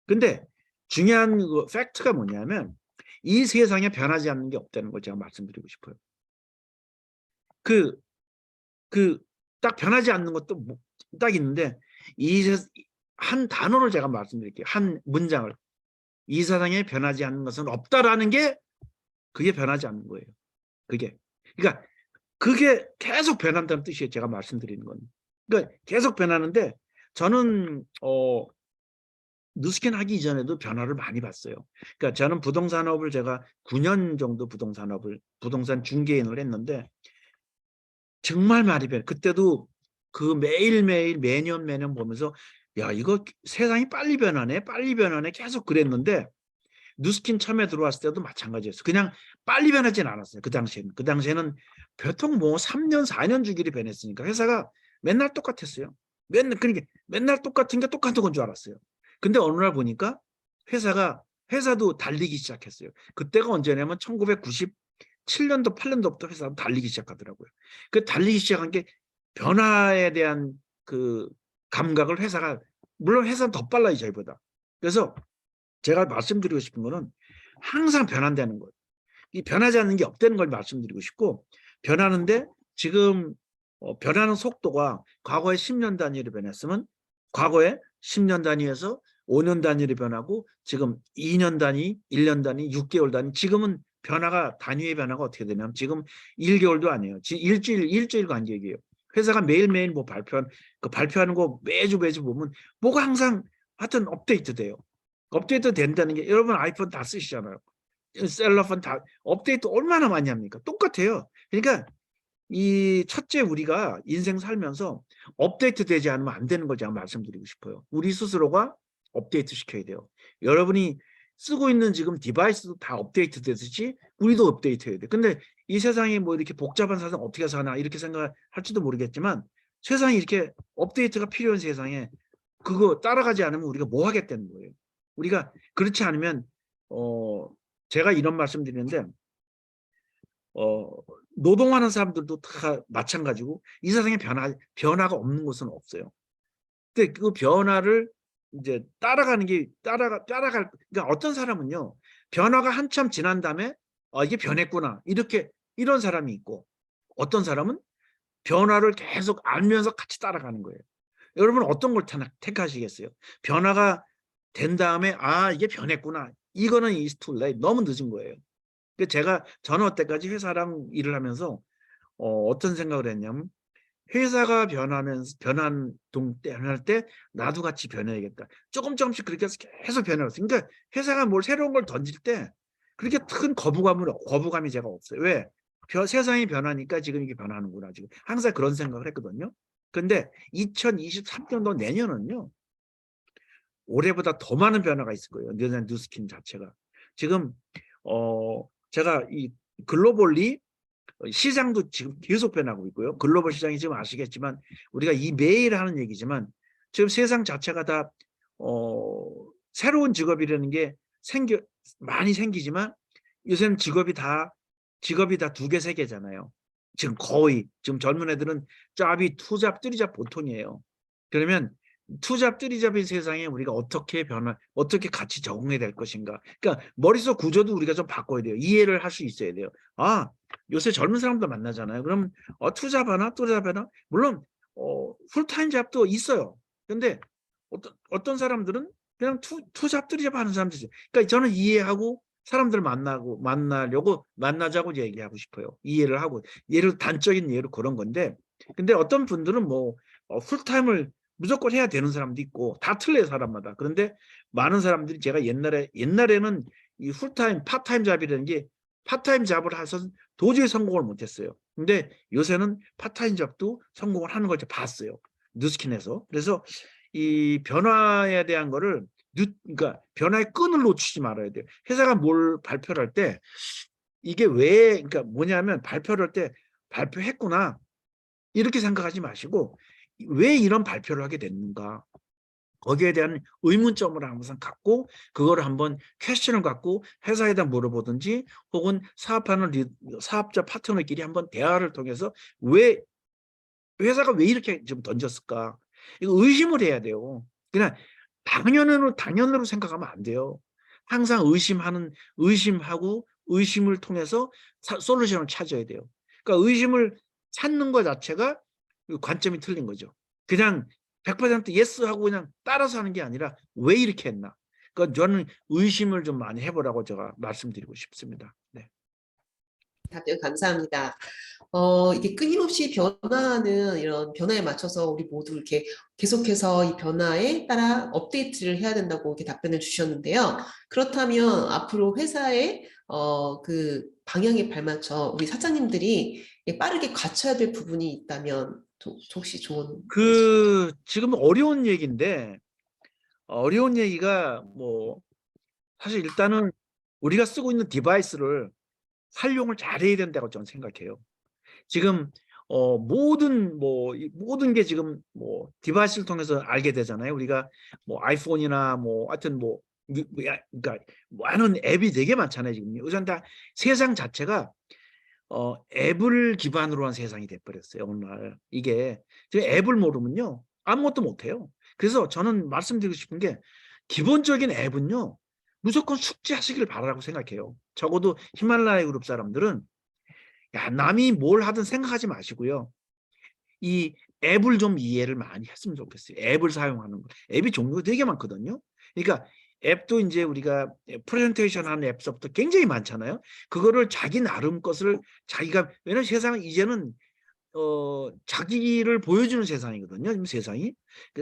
근데 중요한 팩트가 뭐냐면, 이 세상에 변하지 않는 게 없다는 걸 제가 말씀드리고 싶어요. 그 딱 변하지 않는 것도 딱 있는데, 한 단어를 제가 말씀드릴게요. 한 문장을. 이 세상에 변하지 않는 것은 없다라는 게, 그게 변하지 않는 거예요. 그러니까 그게 계속 변한다는 뜻이에요. 제가 말씀드리는 건. 그러니까 계속 변하는데, 저는 누스킨 하기 이전에도 변화를 많이 봤어요. 그러니까 저는 부동산업을 제가 9년 정도 부동산 중개인을 했는데, 정말 많이 변해. 그때도 그 매일매일 매년 보면서, 야, 이거 세상이 빨리 변하네 계속 그랬는데, 누스킨 처음에 들어왔을 때도 마찬가지였어요. 그냥 빨리 변하진 않았어요. 그 당시에는 보통 뭐 3년 4년 주기로 변했으니까 회사가 맨날 똑같았어요. 그러니까 맨날 똑같은 게 똑같은 건 줄 알았어요. 근데 어느 날 보니까 회사도 달리기 시작했어요. 그때가 언제냐면 1997년도 8년도부터 회사도 달리기 시작하더라고요. 그 달리기 시작한 게, 변화에 대한 그 감각을 물론 회사는 더 빨라요, 저희보다. 그래서 제가 말씀드리고 싶은 거는, 항상 변한다는 거예요. 이 변하지 않는 게 없다는 걸 말씀드리고 싶고, 변하는데 지금 변하는 속도가, 과거에 10년 단위로 변했으면 과거에 10년 단위에서 5년 단위로 변하고, 지금 2년 단위, 1년 단위, 6개월 단위, 지금은 단위의 변화가 어떻게 되냐면, 지금 1개월도 아니에요. 지금 일주일 간격이에요. 회사가 매일매일 발표하는 거 매주 보면 뭐가 항상 하여튼 업데이트 돼요. 업데이트 된다는 게, 여러분 아이폰 다 쓰시잖아요. 셀러폰 다 업데이트 얼마나 많이 합니까? 똑같아요. 그러니까 이 첫째 우리가 인생 살면서 업데이트 되지 않으면 안 되는 걸 제가 말씀드리고 싶어요. 우리 스스로가 업데이트 시켜야 돼요. 여러분이 쓰고 있는 지금 디바이스도 다 업데이트 되듯이 우리도 업데이트 해야 돼. 근데 이 세상이 뭐 이렇게 복잡한 세상 어떻게 사나 이렇게 생각할지도 모르겠지만 세상이 이렇게 업데이트가 필요한 세상에 그거 따라가지 않으면 우리가 뭐 하겠다는 거예요. 우리가 그렇지 않으면 제가 이런 말씀 드리는데 노동하는 사람들도 다 마찬가지고 이 세상에 변화가 없는 곳은 없어요. 근데 그 변화를 이제 따라가는 게 그러니까 어떤 사람은요 변화가 한참 지난 다음에 이게 변했구나 이런 사람이 있고 어떤 사람은 변화를 계속 알면서 같이 따라가는 거예요. 여러분 어떤 걸 택하시겠어요? 변화가 된 다음에 이게 변했구나. 이거는 is too late. 너무 늦은 거예요. 저는 어때까지 회사랑 일을 하면서 어떤 생각을 했냐면 회사가 변할 때 나도 같이 변해야겠다. 조금씩 그렇게 해서 계속 변해왔어요. 그러니까 회사가 뭘 새로운 걸 던질 때 그렇게 큰 거부감이 제가 없어요. 왜? 세상이 변하니까 지금 이게 변하는구나. 지금 항상 그런 생각을 했거든요. 근데 2023년도 내년은요. 올해보다 더 많은 변화가 있을 거예요. 뉴스킨 자체가. 지금 제가 이 글로벌리 시장도 지금 계속 변하고 있고요. 글로벌 시장이 지금 아시겠지만 우리가 이 매일 하는 얘기지만 지금 세상 자체가 다 새로운 직업이라는 게 많이 생기지만 요새는 직업이 다 두 개, 세 개잖아요. 지금 젊은 애들은 잡이 투잡, 쓰리잡 보통이에요. 그러면 투잡, 쓰리잡의 세상에 우리가 어떻게 같이 적응해야 될 것인가. 그러니까 머릿속 구조도 우리가 좀 바꿔야 돼요. 이해를 할 수 있어야 돼요. 요새 젊은 사람들 만나잖아요. 그럼 투잡 하나, 투잡 하나. 물론 풀타임 잡도 있어요. 근데 어떤 사람들은 그냥 투잡, 쓰리잡 하는 사람들이 있어요. 그러니까 저는 이해하고 사람들 만나자고 얘기하고 싶어요. 이해를 하고 단적인 예로 그런 건데 근데 어떤 분들은 뭐 풀타임을 무조건 해야 되는 사람도 있고 다 틀려요 사람마다. 그런데 많은 사람들이 제가 옛날에는 이 풀타임 파타임 잡이라는 게 파타임 잡을 해서 도저히 성공을 못했어요. 근데 요새는 파타임 잡도 성공을 하는 걸 봤어요. 뉴스킨에서. 그래서 이 변화에 대한 거를 그러니까 변화의 끈을 놓치지 말아야 돼요. 회사가 뭘 발표를 할 때 이게 그러니까 뭐냐면 발표를 할 때 발표했구나 이렇게 생각하지 마시고 왜 이런 발표를 하게 됐는가 거기에 대한 의문점을 항상 갖고 그거를 한번 퀘스천을 갖고 회사에다 물어보든지 혹은 사업자 파트너끼리 한번 대화를 통해서 회사가 왜 이렇게 좀 던졌을까 이거 의심을 해야 돼요. 그냥 당연으로 생각하면 안 돼요. 항상 의심하고 의심을 통해서 솔루션을 찾아야 돼요. 그러니까 의심을 찾는 것 자체가 관점이 틀린 거죠. 그냥 100% 예스하고 그냥 따라서 하는 게 아니라 왜 이렇게 했나. 그러니까 저는 의심을 좀 많이 해보라고 제가 말씀드리고 싶습니다. 네. 답변 감사합니다. 이게 끊임없이 변화하는 이런 변화에 맞춰서 우리 모두 이렇게 계속해서 이 변화에 따라 업데이트를 해야 된다고 이렇게 답변을 주셨는데요. 그렇다면 앞으로 회사의 그 방향에 발맞춰 우리 사장님들이 빠르게 갖춰야 될 부분이 있다면 혹시 좋은 지금 어려운 얘기인데 어려운 얘기가 뭐 사실 일단은 우리가 쓰고 있는 디바이스를 활용을 잘해야 된다고 저는 생각해요. 지금 모든 게 지금 뭐 디바이스를 통해서 알게 되잖아요. 우리가 뭐 아이폰이나 뭐 하여튼 그러니까 많은 앱이 되게 많잖아요. 지금 요즘 다 세상 자체가 앱을 기반으로 한 세상이 돼버렸어요. 오늘 이게 지금 앱을 모르면요 아무것도 못해요. 그래서 저는 말씀드리고 싶은 게 기본적인 앱은요 무조건 숙지하시길 바라라고 생각해요. 적어도 히말라야 그룹 사람들은 남이 뭘 하든 생각하지 마시고요. 이 앱을 좀 이해를 많이 했으면 좋겠어요. 앱을 사용하는 거. 앱이 종류가 되게 많거든요. 그러니까 앱도 이제 우리가 프레젠테이션 하는 앱서부터 굉장히 많잖아요. 그거를 자기 나름 것을 왜냐면 세상은 이제는 자기를 보여주는 세상이거든요. 지금 세상이.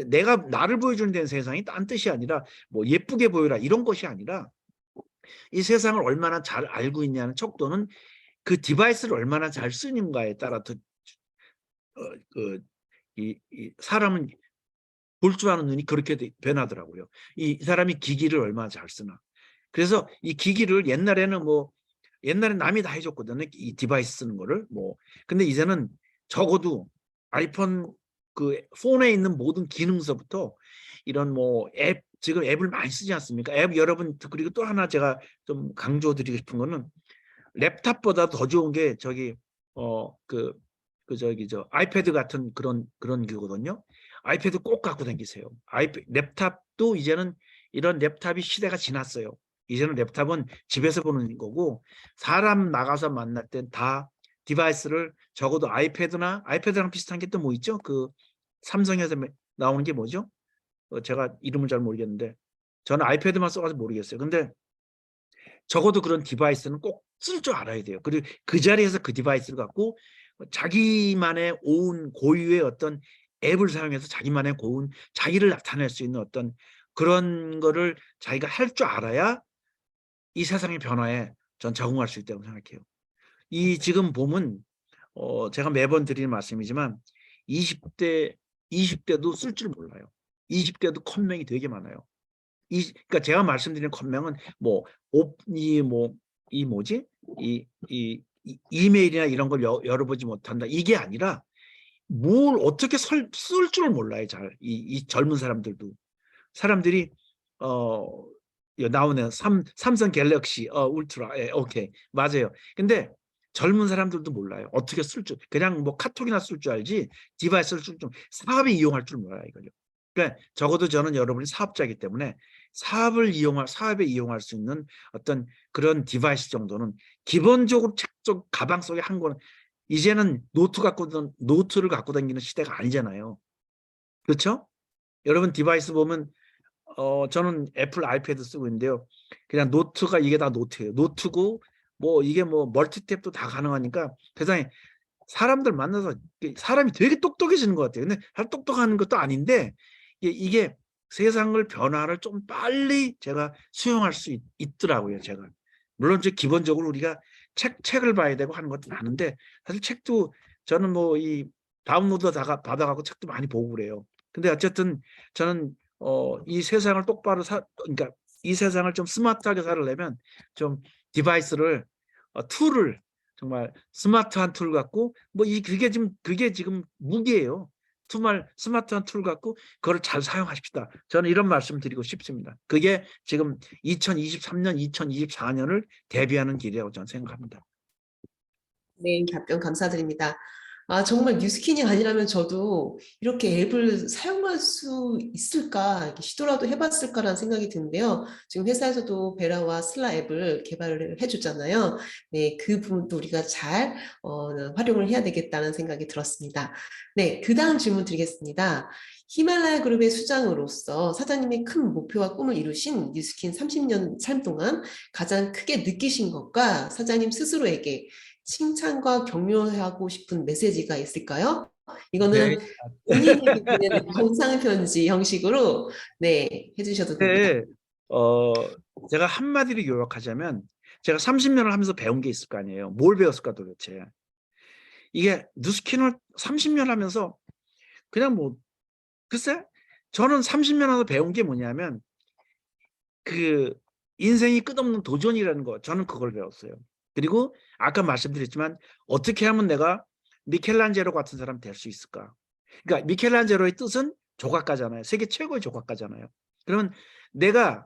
내가 나를 보여주는 데는 세상이 딴 뜻이 아니라 뭐 예쁘게 보여라 이런 것이 아니라 이 세상을 얼마나 잘 알고 있냐는 척도는 그 디바이스를 얼마나 잘 쓰는가에 따라 이 사람은 볼 줄 아는 눈이 그렇게 변하더라고요. 이 사람이 기기를 얼마나 잘 쓰나. 그래서 이 기기를 옛날엔 남이 다 해줬거든요. 이 디바이스 쓰는 거를 근데 이제는 적어도 아이폰 그 폰에 있는 모든 기능서부터 이런 앱 지금 앱을 많이 쓰지 않습니까? 앱 여러분 그리고 또 하나 제가 좀 강조드리고 싶은 거는 랩탑보다 더 좋은 게 저기 아이패드 같은 그런 거거든요. 아이패드 꼭 갖고 다니세요. 랩탑도 이제는 이런 랩탑이 시대가 지났어요. 이제는 랩탑은 집에서 보는 거고 사람 나가서 만날 땐 다 디바이스를 적어도 아이패드랑 비슷한 게 또 뭐 있죠? 그 삼성에서 나오는 게 뭐죠? 제가 이름을 잘 모르겠는데 저는 아이패드만 써가지고 모르겠어요. 근데 적어도 그런 디바이스는 꼭 쓸 줄 알아야 돼요. 그리고 그 자리에서 그 디바이스를 갖고 자기만의 고운 고유의 어떤 앱을 사용해서 자기만의 고운 자기를 나타낼 수 있는 어떤 그런 거를 자기가 할 줄 알아야 이 세상의 변화에 전 적응할 수 있다고 생각해요. 이 지금 보면 제가 매번 드리는 말씀이지만 20대도 쓸 줄 몰라요. 20대도 컴맹이 되게 많아요. 그러니까 제가 말씀드리는 컴맹은 이메일이나 이런 걸 열어보지 못한다. 이게 아니라 뭘 어떻게 쓸 줄 몰라요. 이 젊은 사람들이 나오네요. 삼성 갤럭시 울트라 오케이 맞아요. 근데 젊은 사람들도 몰라요. 어떻게 쓸 줄 그냥 카톡이나 쓸 줄 알지 디바이스를 쓸 줄 사업에 이용할 줄 몰라요. 이걸요. 그러니까 적어도 저는 여러분이 사업자이기 때문에 사업에 이용할 수 있는 어떤 그런 디바이스 정도는 기본적으로 책적 가방 속에 한 거는 이제는 노트를 갖고 다니는 시대가 아니잖아요. 그렇죠? 여러분 디바이스 보면 저는 애플 아이패드 쓰고 있는데요. 그냥 노트가 이게 다 노트예요. 노트고 이게 멀티탭도 다 가능하니까 세상에 사람들 만나서 사람이 되게 똑똑해지는 것 같아요. 근데 사실 똑똑한 것도 아닌데 이게 세상을 변화를 좀 빨리 제가 수용할 수 있더라고요. 제가 물론 이제 기본적으로 우리가 책을 봐야 되고 하는 것도 많은데 사실 책도 저는 이 다운로드 받아가고 책도 많이 보고 그래요. 근데 어쨌든 저는 이 세상을 똑바로 그러니까 이 세상을 좀 스마트하게 살려면 좀 디바이스를 툴을 정말 스마트한 툴 갖고 그게 지금 무기예요. 정말 스마트한 툴 갖고 그걸 잘 사용하십시다. 저는 이런 말씀 드리고 싶습니다. 그게 지금 2023년, 2024년을 대비하는 길이라고 저는 생각합니다. 네, 답변 감사드립니다. 정말 뉴스킨이 아니라면 저도 이렇게 앱을 사용할 수 있을까, 이렇게 시도라도 해봤을까라는 생각이 드는데요. 지금 회사에서도 베라와 슬라 앱을 개발을 해주잖아요. 네, 그 부분도 우리가 잘 활용을 해야 되겠다는 생각이 들었습니다. 네, 그 다음 질문 드리겠습니다. 히말라야 그룹의 수장으로서 사장님의 큰 목표와 꿈을 이루신 뉴스킨 30년 삶 동안 가장 크게 느끼신 것과 사장님 스스로에게 칭찬과 격려하고 싶은 메시지가 있을까요? 이거는 네. 본인에게 보내는 영상 편지 형식으로 네, 해주셔도 됩니다. 네. 제가 한마디로 요약하자면 제가 30년을 하면서 배운 게 있을 거 아니에요. 뭘 배웠을까 도대체. 이게 뉴스킨을 30년 하면서 그냥 글쎄 저는 30년 하면서 배운 게 뭐냐면 그 인생이 끝없는 도전이라는 거 저는 그걸 배웠어요. 그리고 아까 말씀드렸지만 어떻게 하면 내가 미켈란젤로 같은 사람 될 수 있을까? 그러니까 미켈란젤로의 뜻은 조각가잖아요. 세계 최고의 조각가잖아요. 그러면 내가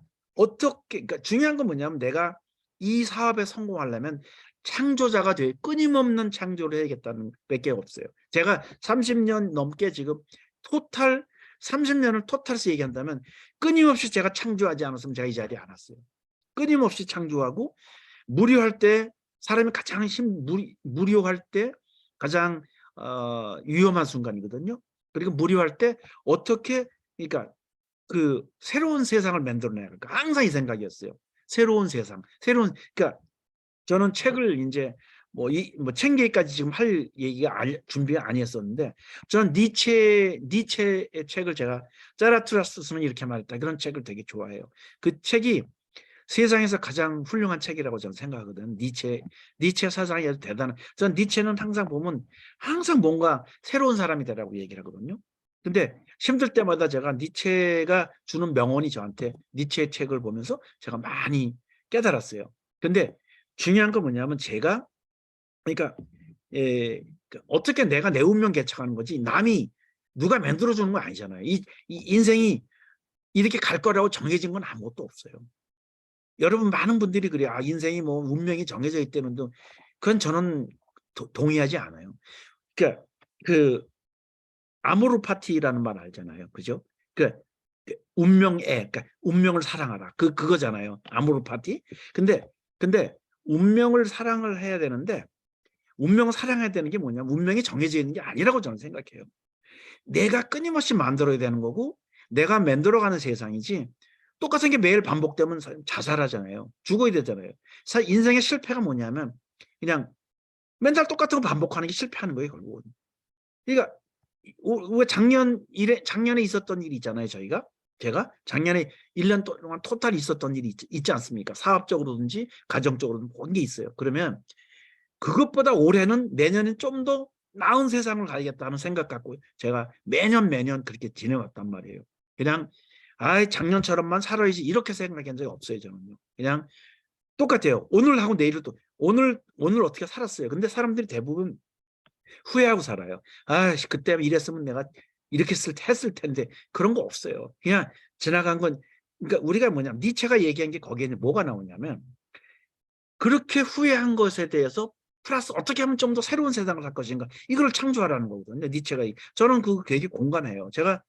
그러니까 중요한 건 뭐냐면 내가 이 사업에 성공하려면 창조자가 돼 끊임없는 창조를 해야겠다는 밖에 없어요. 제가 30년 넘게 지금 30년을 토탈해서 얘기한다면 끊임없이 제가 창조하지 않았으면 제가 이 자리에 안 왔어요. 끊임없이 창조하고 무료할 때 사람이 가장 무료할 때 가장 위험한 순간이거든요. 그리고 무료할 때 어떻게 그러니까 그 새로운 세상을 만들어내야 할까 항상 이 생각이었어요. 새로운 세상, 그러니까 저는 책을 이제 1000개까지 지금 할 얘기가 준비 아니었었는데 저는 니체의 책을 제가 자라투라스스는 이렇게 말했다 그런 책을 되게 좋아해요. 그 책이 세상에서 가장 훌륭한 책이라고 저는 생각하거든. 니체 사상이 아주 대단한. 전 니체는 항상 보면 항상 뭔가 새로운 사람이 되라고 얘기를 하거든요. 근데 힘들 때마다 제가 니체가 주는 명언이 저한테 니체의 책을 보면서 제가 많이 깨달았어요. 근데 중요한 건 뭐냐면 제가 그러니까 어떻게 내가 내 운명 개척하는 거지 남이 누가 만들어주는 건 아니잖아요. 이 인생이 이렇게 갈 거라고 정해진 건 아무것도 없어요. 여러분 많은 분들이 그래요. 아, 인생이 뭐 운명이 정해져 있다면 그건 저는 동의하지 않아요. 그러니까 그 아모르 파티라는 말 알잖아요. 그죠? 그 그러니까 운명을 사랑하라. 그거잖아요. 아모르 파티. 근데 운명을 사랑을 해야 되는데 운명을 사랑해야 되는 게 뭐냐면 운명이 정해져 있는 게 아니라고 저는 생각해요. 내가 끊임없이 만들어야 되는 거고 내가 만들어가는 세상이지 똑같은 게 매일 반복되면 자살하잖아요. 죽어야 되잖아요. 사실 인생의 실패가 뭐냐면 그냥 맨날 똑같은 거 반복하는 게 실패하는 거예요. 결국은. 그러니까 왜 작년에 있었던 일이 있잖아요. 제가 작년에 1년 동안 토탈 있었던 일이 있지 않습니까? 사업적으로든지 가정적으로든 모든 게 있어요. 그러면 그것보다 올해는 내년엔 좀 더 나은 세상을 가야겠다는 생각 갖고 제가 매년 그렇게 지내왔단 말이에요. 그냥 작년처럼만 살아야지 이렇게 생각한 적이 없어요. 저는요. 그냥 똑같아요. 오늘하고 내일을 또 오늘 어떻게 살았어요. 근데 사람들이 대부분 후회하고 살아요. 그때 이랬으면 내가 이렇게 했을 텐데 그런 거 없어요. 그냥 지나간 건 그러니까 우리가 뭐냐면 니체가 얘기한 게 거기에 뭐가 나오냐면 그렇게 후회한 것에 대해서 플러스 어떻게 하면 좀 더 새로운 세상을 할 것인가 이걸 창조하라는 거거든요. 니체가 저는 되게 공감해요. 제가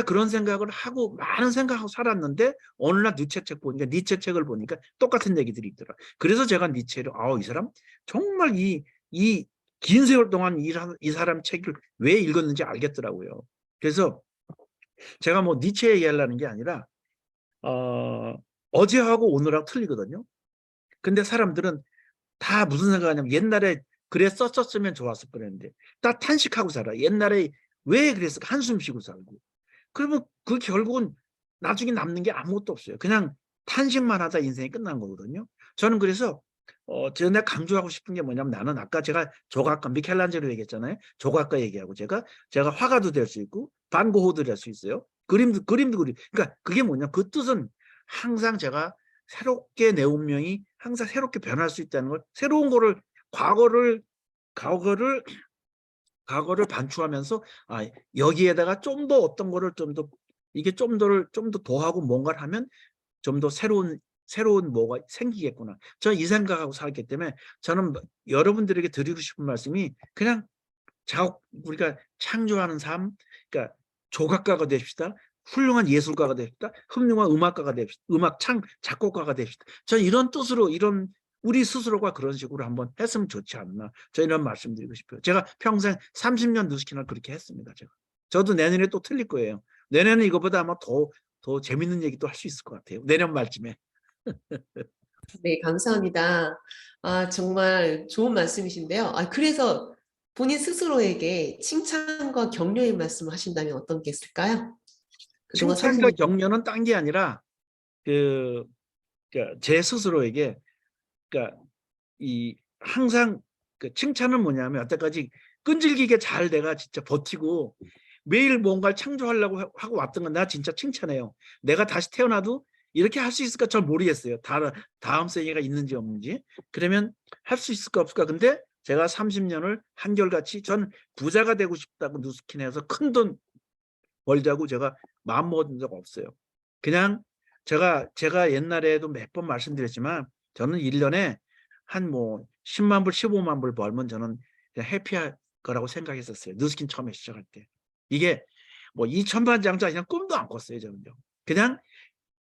그런 생각을 하고 많은 생각하고 살았는데 어느 날 니체 책을 보니까 똑같은 얘기들이 있더라. 그래서 제가 니체를 이 사람 정말 이 긴 세월 동안 이 사람 책을 왜 읽었는지 알겠더라고요. 그래서 제가 뭐 니체 얘기하려는 게 아니라 어제하고 오늘하고 틀리거든요. 근데 사람들은 다 무슨 생각하냐면 옛날에 그래 썼었으면 좋았을 뻔했는데 다 탄식하고 살아. 옛날에 왜 그랬을까? 한숨 쉬고 살고. 그러면 그 결국은 나중에 남는 게 아무것도 없어요. 그냥 탄식만 하다 인생이 끝난 거거든요. 저는 그래서 제가 강조하고 싶은 게 뭐냐면 나는 아까 제가 조각가 미켈란젤로 얘기했잖아요. 조각가 얘기하고 제가 화가도 될 수 있고 반고흐도 될 수 있어요. 그림도 그리. 그러니까 그게 뭐냐 그 뜻은 항상 제가 새롭게 내 운명이 항상 새롭게 변할 수 있다는 걸 새로운 거를 과거를 과거를 반추하면서 여기에다가 좀 더 어떤 거를 이게 좀 더 더하고 뭔가를 하면 좀 더 새로운 뭐가 생기겠구나. 저는 이 생각하고 살기 때문에 저는 여러분들에게 드리고 싶은 말씀이 그냥 우리가 창조하는 삶, 그러니까 조각가가 됩시다. 훌륭한 예술가가 됩시다. 훌륭한 음악가가 됩시다. 작곡가가 됩시다. 저는 이런 뜻으로 우리 스스로가 그런 식으로 한번 했으면 좋지 않나. 저 이런 말씀드리고 싶어요. 제가 평생 30년 뉴스키나 그렇게 했습니다. 저도 내년에 또 틀릴 거예요. 내년에 이거보다 아마 더 재밌는 얘기도 할 수 있을 것 같아요. 내년 말쯤에. 네, 감사합니다. 정말 좋은 말씀이신데요. 그래서 본인 스스로에게 칭찬과 격려의 말씀을 하신다면 어떤 게 있을까요? 그동안 칭찬과 30년. 격려는 딴 게 아니라 제 스스로에게 그러니까 항상 칭찬은 뭐냐면 여태까지 끈질기게 잘 내가 진짜 버티고 매일 뭔가를 창조하려고 하고 왔던 건 나 진짜 칭찬해요. 내가 다시 태어나도 이렇게 할 수 있을까 잘 모르겠어요. 다음 세계가 있는지 없는지. 그러면 할 수 있을까 없을까. 근데 제가 30년을 한결같이 전 부자가 되고 싶다고 누스킨해서 큰 돈 벌자고 제가 마음먹은 적 없어요. 그냥 제가 옛날에도 몇 번 말씀드렸지만 저는 1년에 한 10만 불, 15만 불 벌면 저는 그냥 해피할 거라고 생각했었어요. 누스킨 처음에 시작할 때. 이게 2천만 장자 그냥 꿈도 안 꿨어요. 저는요. 그냥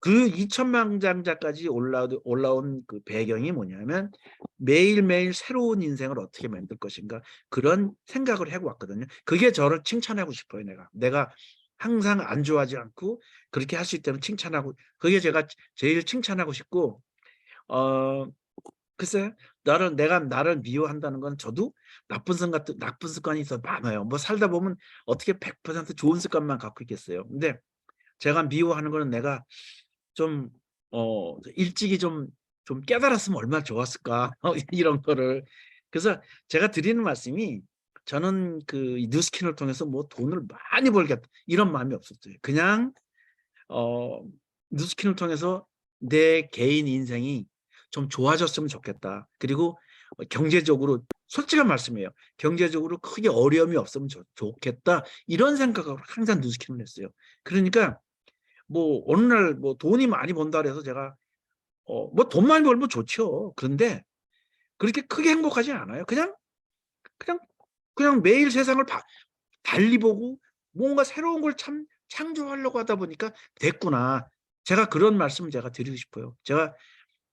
그 2천만 장자까지 올라온 그 배경이 뭐냐면 매일매일 새로운 인생을 어떻게 만들 것인가 그런 생각을 하고 왔거든요. 그게 저를 칭찬하고 싶어요. 내가 항상 안 좋아하지 않고 그렇게 할 수 있다면 칭찬하고 그게 제가 제일 칭찬하고 싶고 글쎄 내가 나를 미워한다는 건 저도 나쁜 습관이 더 많아요. 살다 보면 어떻게 100% 좋은 습관만 갖고 있겠어요. 근데 제가 미워하는 거는 내가 좀 일찍이 좀 깨달았으면 얼마나 좋았을까 이런 거를. 그래서 제가 드리는 말씀이, 저는 그 뉴스킨을 통해서 뭐 돈을 많이 벌겠다 이런 마음이 없었어요. 그냥 뉴스킨을 통해서 내 개인 인생이 좀 좋아졌으면 좋겠다. 그리고 경제적으로, 솔직한 말씀이에요, 경제적으로 크게 어려움이 없으면 좋겠다, 이런 생각으로 항상 뉴스킨을 했어요. 그러니까 뭐 어느 날 뭐 돈이 많이 번다 그래서 제가 뭐 돈 많이 벌면 좋죠. 그런데 그렇게 크게 행복하지 않아요. 그냥 그냥 매일 세상을 달리 보고 뭔가 새로운 걸 창조하려고 하다 보니까 됐구나. 제가 그런 말씀을 제가 드리고 싶어요. 제가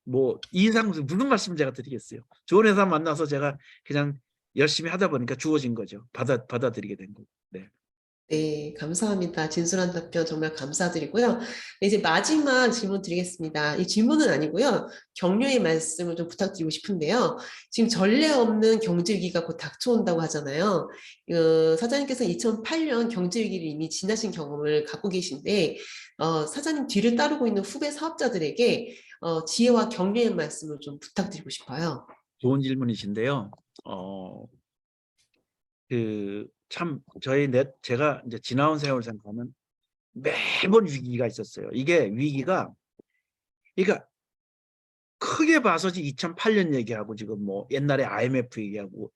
뭐 이 이상 무슨 말씀 제가 드리겠어요. 좋은 회사 만나서 제가 그냥 열심히 하다 보니까 주어진 거죠. 받아들이게 된 거고. 네. 네, 감사합니다. 진솔한 답변 정말 감사드리고요. 네, 이제 마지막 질문 드리겠습니다. 이 질문은 아니고요. 격려의 말씀을 좀 부탁드리고 싶은데요. 지금 전례 없는 경제위기가 곧 닥쳐온다고 하잖아요. 사장님께서는 2008년 경제위기를 이미 지나신 경험을 갖고 계신데, 사장님 뒤를 따르고 있는 후배 사업자들에게 지혜와 격려의 말씀을 좀 부탁드리고 싶어요. 좋은 질문이신데요. 참 제가 이제 지나온 세월을 생각하면 매번 위기가 있었어요. 이게 위기가, 그러니까 크게 봐서 2008년 얘기하고 지금 뭐 옛날에 IMF 얘기하고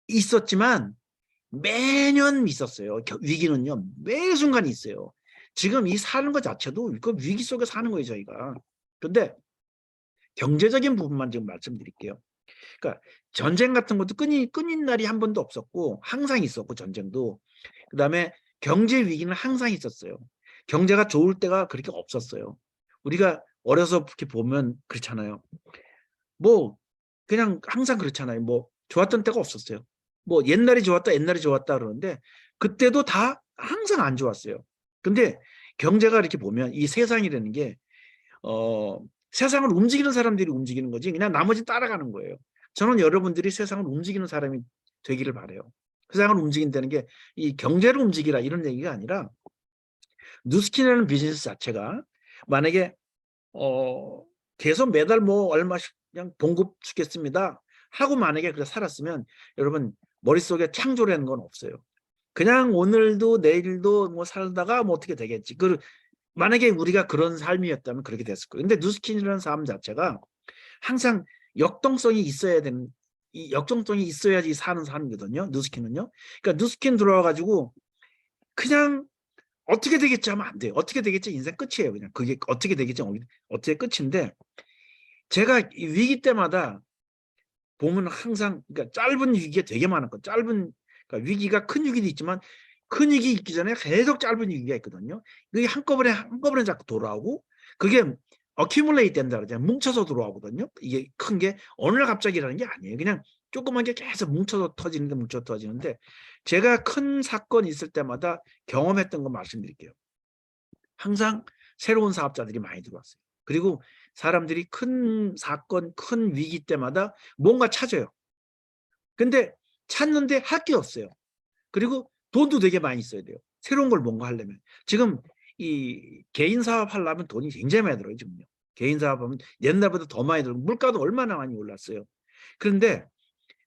있었지만 매년 있었어요. 위기는요, 매 순간 있어요. 지금 이 사는 것 자체도 그 위기 속에 사는 거예요, 저희가. 그런데 경제적인 부분만 지금 말씀드릴게요. 그러니까 전쟁 같은 것도 끊인 날이 한 번도 없었고 항상 있었고, 전쟁도. 그다음에 경제 위기는 항상 있었어요. 경제가 좋을 때가 그렇게 없었어요. 우리가 어려서 이렇게 보면 그렇잖아요. 뭐 그냥 항상 그렇잖아요. 뭐 좋았던 때가 없었어요. 뭐 옛날이 좋았다 그러는데 그때도 다 항상 안 좋았어요. 근데 경제가 이렇게 보면 이 세상이라는 게 세상을 움직이는 사람들이 움직이는 거지 그냥 나머지 따라가는 거예요. 저는 여러분들이 세상을 움직이는 사람이 되기를 바라요. 세상을 움직인다는 게 이 경제를 움직이라 이런 얘기가 아니라, 뉴스킨이라는 비즈니스 자체가 만약에 계속 매달 뭐 얼마씩 그냥 봉급 주겠습니다 하고 만약에 그래 살았으면, 여러분 머릿속에 창조라는 건 없어요. 그냥 오늘도 내일도 뭐 살다가 뭐 어떻게 되겠지. 만약에 우리가 그런 삶이었다면 그렇게 됐을 거예요. 근데 뉴스킨이라는 삶 자체가 항상 역동성이 있어야 되는, 이 역동성이 있어야지 사는 삶이거든요. 뉴스킨은요. 그러니까 뉴스킨 들어와가지고 그냥 어떻게 되겠지 하면 안 돼요. 어떻게 되겠지 인생 끝이에요. 그냥 그게 어떻게 되겠지 어떻게 끝인데, 제가 이 위기 때마다 보면 항상, 그러니까 짧은 위기가 되게 많았고, 그러니까 위기가 큰 위기도 있지만 큰 위기 있기 전에 계속 짧은 위기가 있거든요. 그게 한꺼번에 자꾸 돌아오고, 그게 accumulate 된다 그러잖아요. 뭉쳐서 돌아오거든요. 이게 큰 게 어느 날 갑자기라는 게 아니에요. 그냥 조그만 게 계속 뭉쳐서 터지는데, 제가 큰 사건이 있을 때마다 경험했던 거 말씀드릴게요. 항상 새로운 사업자들이 많이 들어왔어요. 그리고 사람들이 큰 사건, 큰 위기 때마다 뭔가 찾아요. 근데 찾는데 할 게 없어요. 그리고 돈도 되게 많이 써야 돼요. 새로운 걸 뭔가 하려면. 지금 이 개인 사업 하려면 돈이 굉장히 많이 들어요, 지금요. 개인 사업하면 옛날보다 더 많이 들고, 물가도 얼마나 많이 올랐어요. 그런데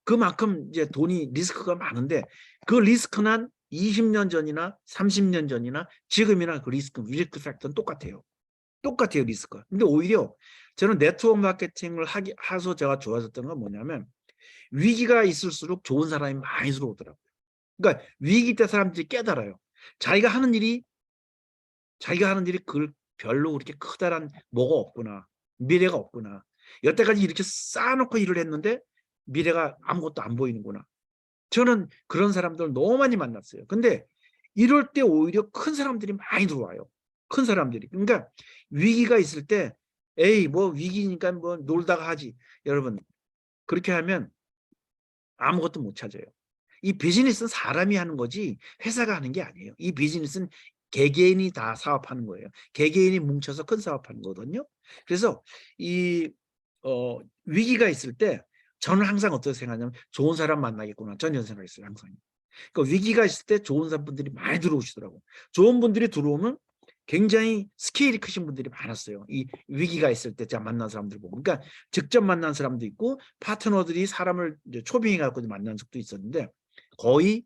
그만큼 이제 돈이 리스크가 많은데, 그 리스크는 20년 전이나 30년 전이나 지금이나 그 리스크 팩터는 똑같아요. 똑같아요, 리스크가. 근데 오히려 저는 네트워크 마케팅을 해서 제가 좋아졌던 건 뭐냐면, 위기가 있을수록 좋은 사람이 많이 들어오더라고요. 그러니까 위기 때 사람들이 깨달아요. 자기가 하는 일이 그걸 별로 그렇게 크다란 뭐가 없구나. 미래가 없구나. 여태까지 이렇게 쌓아놓고 일을 했는데 미래가 아무것도 안 보이는구나. 저는 그런 사람들 너무 많이 만났어요. 근데 이럴 때 오히려 큰 사람들이 많이 들어와요. 큰 사람들이. 그러니까 위기가 있을 때 에이 뭐 위기니까 뭐 놀다가 하지. 여러분 그렇게 하면 아무것도 못 찾아요. 이 비즈니스는 사람이 하는 거지 회사가 하는 게 아니에요. 이 비즈니스는 개개인이 다 사업하는 거예요. 개개인이 뭉쳐서 큰 사업하는 거거든요. 그래서 이 위기가 있을 때 저는 항상 어떻게 생각하냐면, 좋은 사람 만나겠구나. 저는 이런 생각했어요, 항상. 그러니까 위기가 있을 때 좋은 사람분들이 많이 들어오시더라고. 좋은 분들이 들어오면 굉장히 스케일이 크신 분들이 많았어요. 이 위기가 있을 때 제가 만난 사람들 보고. 그러니까 직접 만난 사람도 있고 파트너들이 사람을 이제 초빙해 갖고 만난 적도 있었는데 거의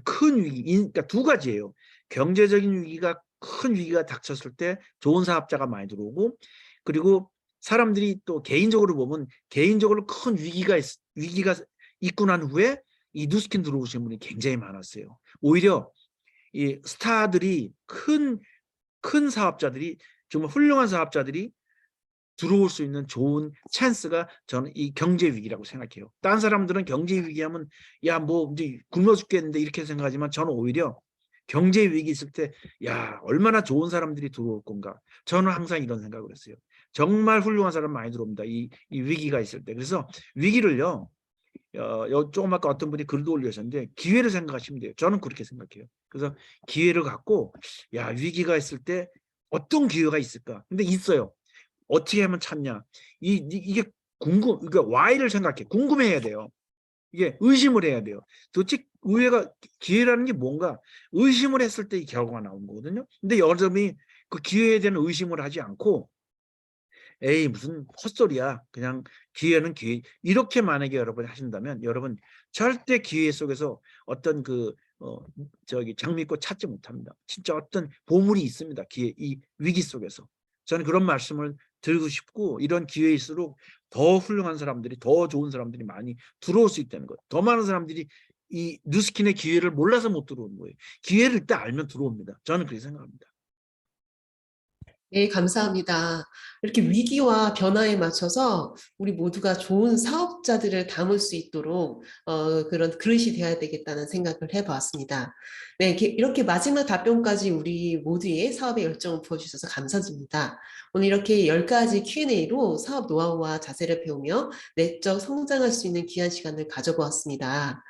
큰 위기, 그러니까 두 가지예요. 경제적인 위기가 큰 위기가 닥쳤을 때 좋은 사업자가 많이 들어오고 그리고 사람들이 또 개인적으로 보면 개인적으로 큰 위기가 있고 난 후에 이 뉴스킨 들어오신 분이 굉장히 많았어요. 오히려 이 스타들이 큰 사업자들이 정말 훌륭한 사업자들이 들어올 수 있는 좋은 찬스가 저는 이 경제 위기라고 생각해요. 다른 사람들은 경제 위기하면 야 뭐 이제 굶어 죽겠는데 이렇게 생각하지만 저는 오히려 경제 위기 있을 때 야 얼마나 좋은 사람들이 들어올 건가. 저는 항상 이런 생각을 했어요. 정말 훌륭한 사람 많이 들어옵니다. 이 위기가 있을 때. 그래서 위기를요. 조금 아까 어떤 분이 글도 올리셨는데 기회를 생각하시면 돼요. 저는 그렇게 생각해요. 그래서 기회를 갖고 야 위기가 있을 때 어떤 기회가 있을까? 근데 있어요. 어떻게 하면 찾냐? 이게 그러니까 why를 생각해. 궁금해야 돼요. 이게 의심을 해야 돼요. 도대체 기회라는 게 뭔가 의심을 했을 때 이 결과가 나오는 거거든요. 근데 여러분이 그 기회에 대한 의심을 하지 않고 에이 무슨 헛소리야. 그냥 기회는 기회. 이렇게 만약에 여러분이 하신다면 여러분 절대 기회 속에서 어떤 장미꽃 찾지 못합니다. 진짜 어떤 보물이 있습니다. 이 위기 속에서. 저는 그런 말씀을 드리고 싶고 이런 기회일수록 더 훌륭한 사람들이 더 좋은 사람들이 많이 들어올 수 있다는 거예요. 더 많은 사람들이 이 뉴스킨의 기회를 몰라서 못 들어오는 거예요. 기회를 일단 알면 들어옵니다. 저는 그렇게 생각합니다. 네, 감사합니다. 이렇게 위기와 변화에 맞춰서 우리 모두가 좋은 사업자들을 담을 수 있도록 그런 그릇이 되어야 되겠다는 생각을 해보았습니다. 네, 이렇게 마지막 답변까지 우리 모두의 사업에 열정을 부어주셔서 감사드립니다. 오늘 이렇게 10가지 Q&A로 사업 노하우와 자세를 배우며 내적 성장할 수 있는 귀한 시간을 가져보았습니다.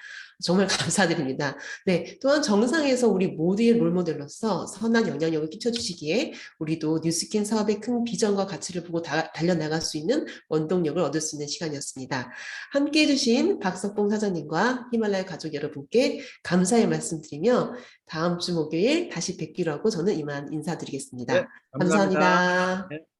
정말 감사드립니다. 네, 또한 정상에서 우리 모두의 롤모델로서 선한 영향력을 끼쳐주시기에 우리도 뉴스킨 사업의 큰 비전과 가치를 보고 달려나갈 수 있는 원동력을 얻을 수 있는 시간이었습니다. 함께 해주신 박석봉 사장님과 히말라야 가족 여러분께 감사의 말씀드리며 다음 주 목요일 다시 뵙기로 하고 저는 이만 네, 인사드리겠습니다. 감사합니다. 감사합니다. 네.